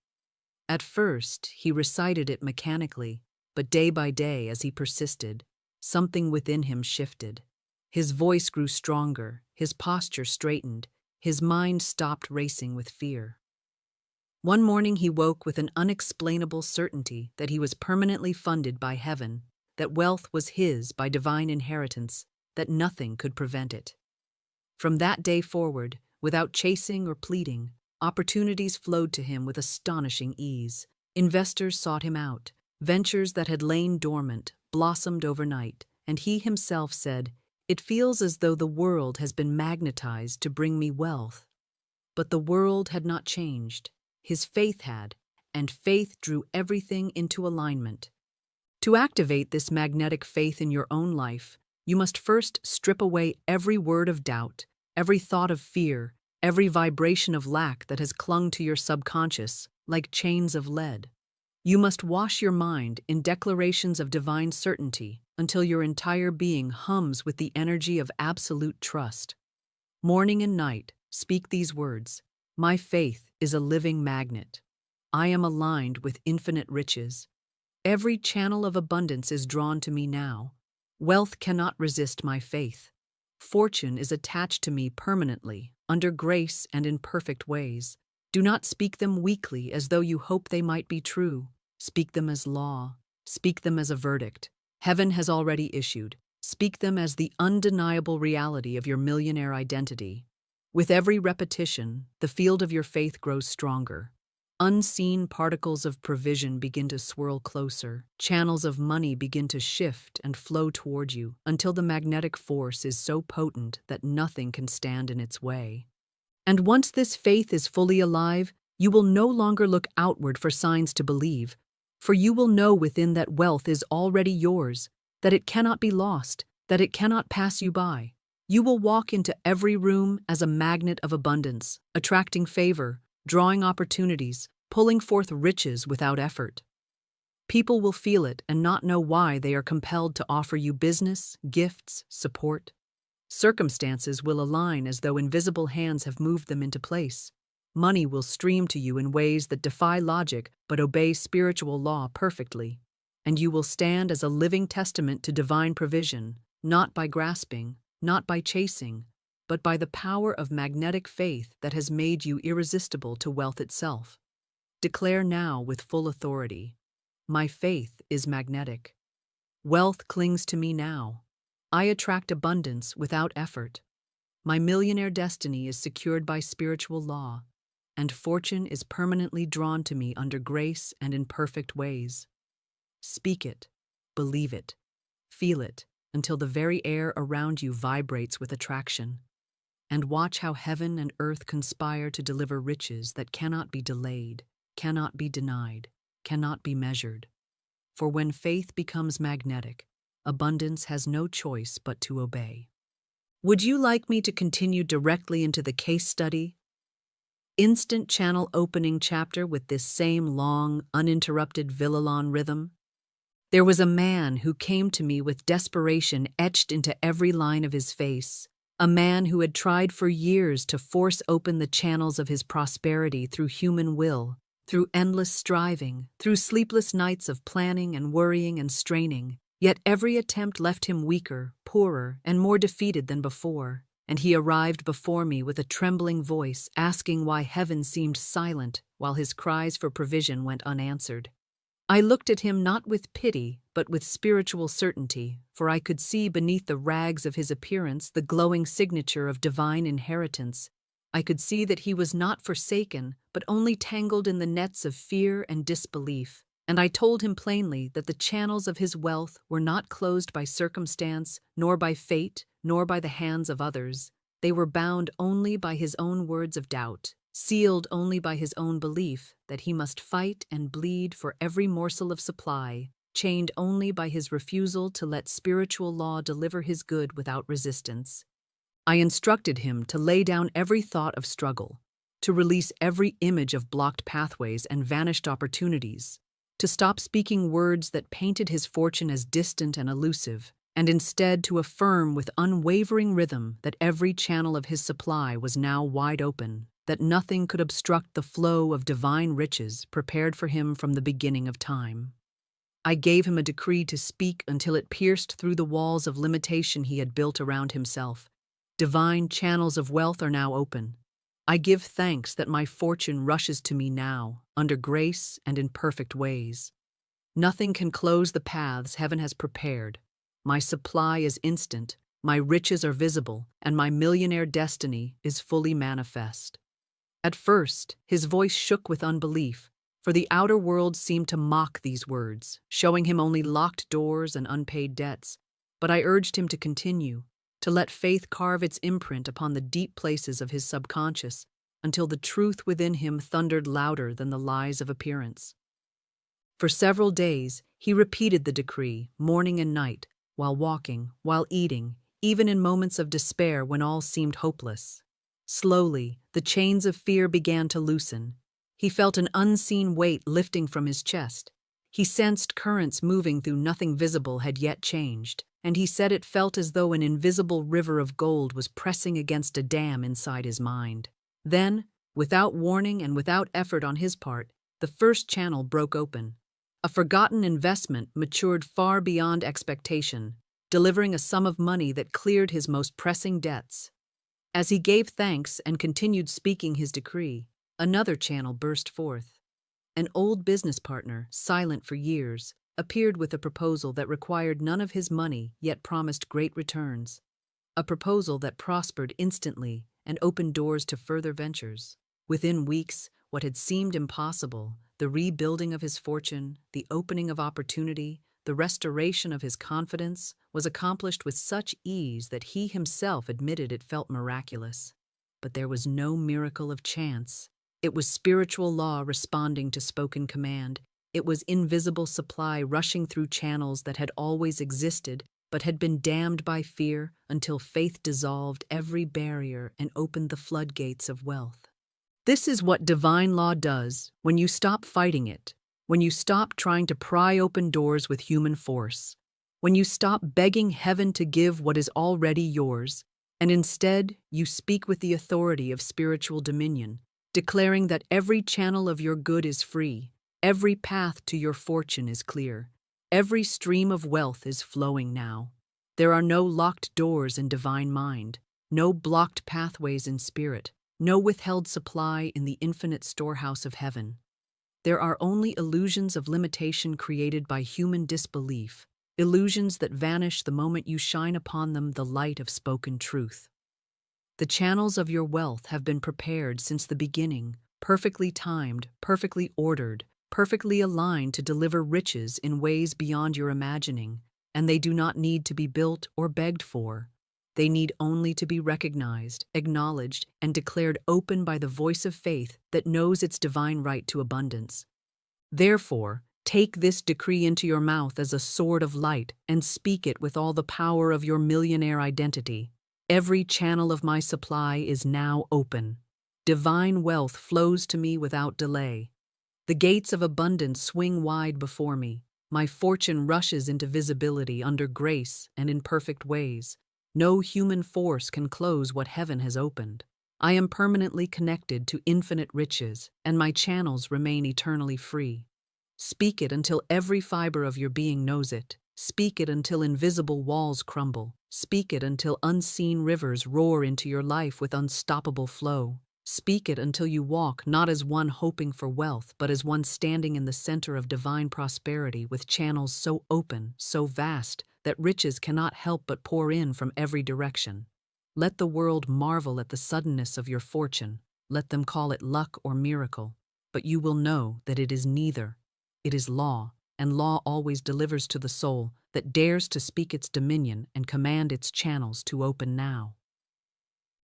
At first, he recited it mechanically, but day by day, as he persisted, something within him shifted. His voice grew stronger, his posture straightened, his mind stopped racing with fear. One morning he woke with an unexplainable certainty that he was permanently funded by heaven, that wealth was his by divine inheritance, that nothing could prevent it. From that day forward, without chasing or pleading, opportunities flowed to him with astonishing ease. Investors sought him out. Ventures that had lain dormant blossomed overnight, and he himself said, "It feels as though the world has been magnetized to bring me wealth." But the world had not changed. His faith had, and faith drew everything into alignment. To activate this magnetic faith in your own life, you must first strip away every word of doubt, every thought of fear, every vibration of lack that has clung to your subconscious like chains of lead. You must wash your mind in declarations of divine certainty until your entire being hums with the energy of absolute trust. Morning and night, speak these words: "My faith is a living magnet. I am aligned with infinite riches. Every channel of abundance is drawn to me now. Wealth cannot resist my faith. Fortune is attached to me permanently, under grace and in perfect ways. Do not speak them weakly as though you hope they might be true. Speak them as law. Speak them as a verdict. Heaven has already issued. Speak them as the undeniable reality of your millionaire identity. With every repetition, the field of your faith grows stronger. Unseen particles of provision begin to swirl closer. Channels of money begin to shift and flow toward you until the magnetic force is so potent that nothing can stand in its way. And once this faith is fully alive, you will no longer look outward for signs to believe, for you will know within that wealth is already yours, that it cannot be lost, that it cannot pass you by. You will walk into every room as a magnet of abundance, attracting favor, drawing opportunities, pulling forth riches without effort. People will feel it and not know why they are compelled to offer you business, gifts, support. Circumstances will align as though invisible hands have moved them into place. Money will stream to you in ways that defy logic but obey spiritual law perfectly. and you will stand as a living testament to divine provision, not by grasping, not by chasing, but by the power of magnetic faith that has made you irresistible to wealth itself. Declare now with full authority, "My faith is magnetic. Wealth clings to me now. I attract abundance without effort. My millionaire destiny is secured by spiritual law, and fortune is permanently drawn to me under grace and in perfect ways." Speak it, believe it, feel it, until the very air around you vibrates with attraction. And watch how heaven and earth conspire to deliver riches that cannot be delayed, cannot be denied, cannot be measured. For when faith becomes magnetic, abundance has no choice but to obey. Would you like me to continue directly into the case study? Instant channel opening chapter with this same long, uninterrupted Villalon rhythm? There was a man who came to me with desperation etched into every line of his face, a man who had tried for years to force open the channels of his prosperity through human will, through endless striving, through sleepless nights of planning and worrying and straining. Yet every attempt left him weaker, poorer, and more defeated than before, and he arrived before me with a trembling voice, asking why heaven seemed silent while his cries for provision went unanswered. I looked at him not with pity, but with spiritual certainty, for I could see beneath the rags of his appearance the glowing signature of divine inheritance. I could see that he was not forsaken, but only tangled in the nets of fear and disbelief. And I told him plainly that the channels of his wealth were not closed by circumstance, nor by fate, nor by the hands of others. They were bound only by his own words of doubt, sealed only by his own belief that he must fight and bleed for every morsel of supply, chained only by his refusal to let spiritual law deliver his good without resistance. I instructed him to lay down every thought of struggle, to release every image of blocked pathways and vanished opportunities, to stop speaking words that painted his fortune as distant and elusive, and instead to affirm with unwavering rhythm that every channel of his supply was now wide open, that nothing could obstruct the flow of divine riches prepared for him from the beginning of time. I gave him a decree to speak until it pierced through the walls of limitation he had built around himself. Divine channels of wealth are now open. I give thanks that my fortune rushes to me now, under grace and in perfect ways. Nothing can close the paths heaven has prepared. My supply is instant, my riches are visible, and my millionaire destiny is fully manifest. At first, his voice shook with unbelief, for the outer world seemed to mock these words, showing him only locked doors and unpaid debts. But I urged him to continue, to let faith carve its imprint upon the deep places of his subconscious, until the truth within him thundered louder than the lies of appearance. For several days, he repeated the decree, morning and night, while walking, while eating, even in moments of despair when all seemed hopeless. Slowly, the chains of fear began to loosen. He felt an unseen weight lifting from his chest. He sensed currents moving through nothing visible had yet changed, and he said it felt as though an invisible river of gold was pressing against a dam inside his mind. Then, without warning and without effort on his part, the first channel broke open. A forgotten investment matured far beyond expectation, delivering a sum of money that cleared his most pressing debts. As he gave thanks and continued speaking his decree, another channel burst forth. An old business partner, silent for years, appeared with a proposal that required none of his money yet promised great returns. A proposal that prospered instantly and opened doors to further ventures. Within weeks, what had seemed impossible, the rebuilding of his fortune, the opening of opportunity, the restoration of his confidence, was accomplished with such ease that he himself admitted it felt miraculous. But there was no miracle of chance. It was spiritual law responding to spoken command. It was invisible supply rushing through channels that had always existed but had been dammed by fear until faith dissolved every barrier and opened the floodgates of wealth. This is what divine law does when you stop fighting it, when you stop trying to pry open doors with human force, when you stop begging heaven to give what is already yours, and instead you speak with the authority of spiritual dominion, declaring that every channel of your good is free, every path to your fortune is clear, Every stream of wealth is flowing now. There are no locked doors in divine mind, no blocked pathways in spirit, no withheld supply in the infinite storehouse of heaven. There are only illusions of limitation created by human disbelief, illusions that vanish the moment you shine upon them the light of spoken truth. The channels of your wealth have been prepared since the beginning, perfectly timed, perfectly ordered, perfectly aligned to deliver riches in ways beyond your imagining, and they do not need to be built or begged for. They need only to be recognized, acknowledged, and declared open by the voice of faith that knows its divine right to abundance. Therefore, take this decree into your mouth as a sword of light and speak it with all the power of your millionaire identity. Every channel of my supply is now open. Divine wealth flows to me without delay. The gates of abundance swing wide before me. My fortune rushes into visibility under grace and in perfect ways. No human force can close what heaven has opened. I am permanently connected to infinite riches, and my channels remain eternally free. Speak it until every fiber of your being knows it. Speak it until invisible walls crumble. Speak it until unseen rivers roar into your life with unstoppable flow. Speak it until you walk not as one hoping for wealth, but as one standing in the center of divine prosperity with channels so open, so vast, that riches cannot help but pour in from every direction. Let the world marvel at the suddenness of your fortune. Let them call it luck or miracle. But you will know that it is neither. It is law, and law always delivers to the soul that dares to speak its dominion and command its channels to open now.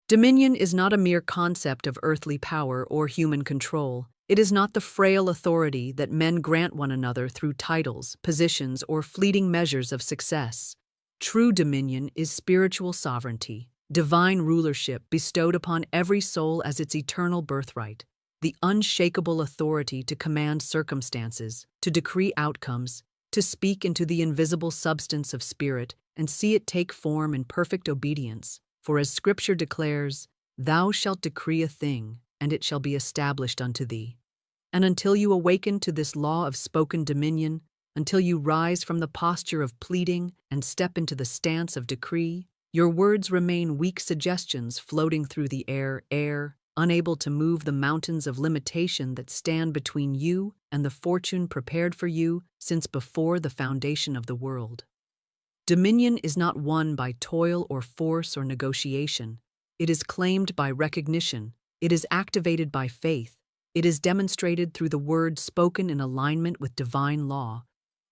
Dominion is not a mere concept of earthly power or human control. It is not the frail authority that men grant one another through titles, positions, or fleeting measures of success. True dominion is spiritual sovereignty, divine rulership bestowed upon every soul as its eternal birthright, the unshakable authority to command circumstances, to decree outcomes, to speak into the invisible substance of spirit and see it take form in perfect obedience. For as Scripture declares, "Thou shalt decree a thing, and it shall be established unto thee." And until you awaken to this law of spoken dominion, until you rise from the posture of pleading and step into the stance of decree, your words remain weak suggestions floating through the air, unable to move the mountains of limitation that stand between you and the fortune prepared for you since before the foundation of the world. Dominion is not won by toil or force or negotiation. It is claimed by recognition. It is activated by faith. It is demonstrated through the word spoken in alignment with divine law.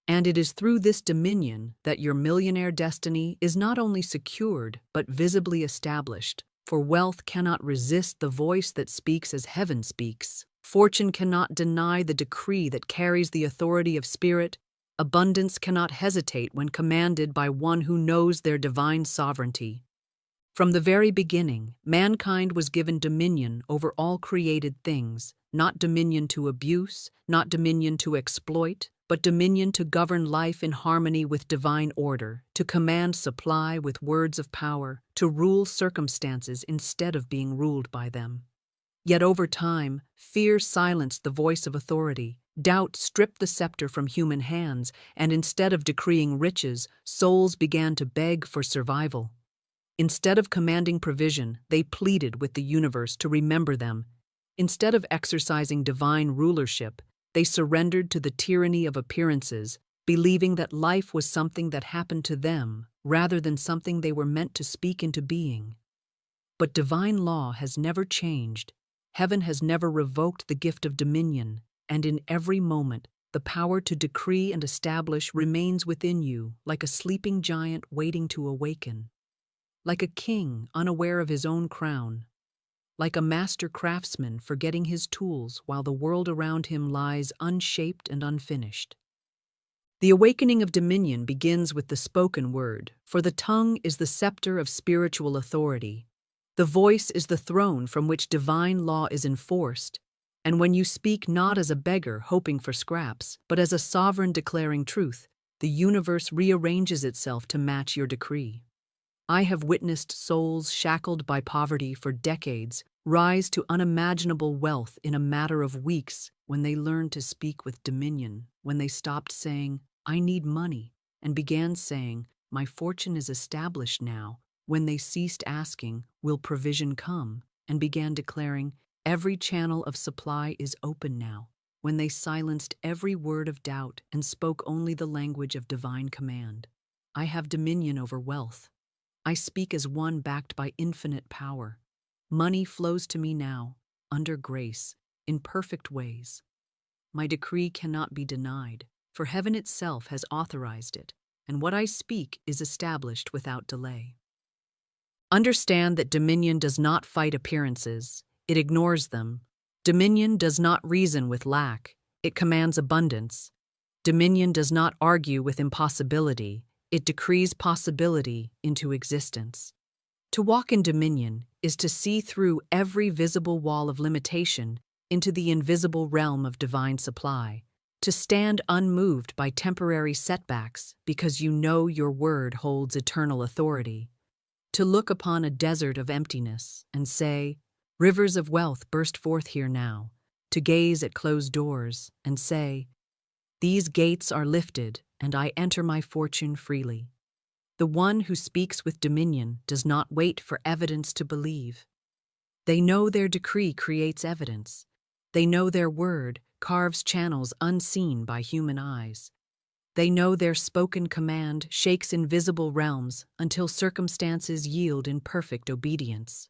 And it is through this dominion that your millionaire destiny is not only secured, but visibly established. For wealth cannot resist the voice that speaks as heaven speaks. Fortune cannot deny the decree that carries the authority of spirit. Abundance cannot hesitate when commanded by one who knows their divine sovereignty. From the very beginning, mankind was given dominion over all created things, not dominion to abuse, not dominion to exploit, but dominion to govern life in harmony with divine order, to command supply with words of power, to rule circumstances instead of being ruled by them. Yet over time, fear silenced the voice of authority. Doubt stripped the scepter from human hands, and instead of decreeing riches, souls began to beg for survival. Instead of commanding provision, they pleaded with the universe to remember them. Instead of exercising divine rulership, they surrendered to the tyranny of appearances, believing that life was something that happened to them rather than something they were meant to speak into being. But divine law has never changed. Heaven has never revoked the gift of dominion. And in every moment, the power to decree and establish remains within you, like a sleeping giant waiting to awaken, like a king unaware of his own crown, like a master craftsman forgetting his tools while the world around him lies unshaped and unfinished. The awakening of dominion begins with the spoken word, for the tongue is the scepter of spiritual authority. The voice is the throne from which divine law is enforced. And when you speak not as a beggar hoping for scraps, but as a sovereign declaring truth, the universe rearranges itself to match your decree. I have witnessed souls shackled by poverty for decades rise to unimaginable wealth in a matter of weeks when they learned to speak with dominion, when they stopped saying, I need money, and began saying, my fortune is established now, when they ceased asking, will provision come, and began declaring, every channel of supply is open now, when they silenced every word of doubt and spoke only the language of divine command. I have dominion over wealth. I speak as one backed by infinite power. Money flows to me now, under grace, in perfect ways. My decree cannot be denied, for heaven itself has authorized it, and what I speak is established without delay. Understand that dominion does not fight appearances, it ignores them. Dominion does not reason with lack, it commands abundance. Dominion does not argue with impossibility, it decrees possibility into existence. To walk in dominion is to see through every visible wall of limitation into the invisible realm of divine supply, to stand unmoved by temporary setbacks because you know your word holds eternal authority, to look upon a desert of emptiness and say, rivers of wealth burst forth here now, to gaze at closed doors and say, these gates are lifted and I enter my fortune freely. The one who speaks with dominion does not wait for evidence to believe. They know their decree creates evidence. They know their word carves channels unseen by human eyes. They know their spoken command shakes invisible realms until circumstances yield in perfect obedience.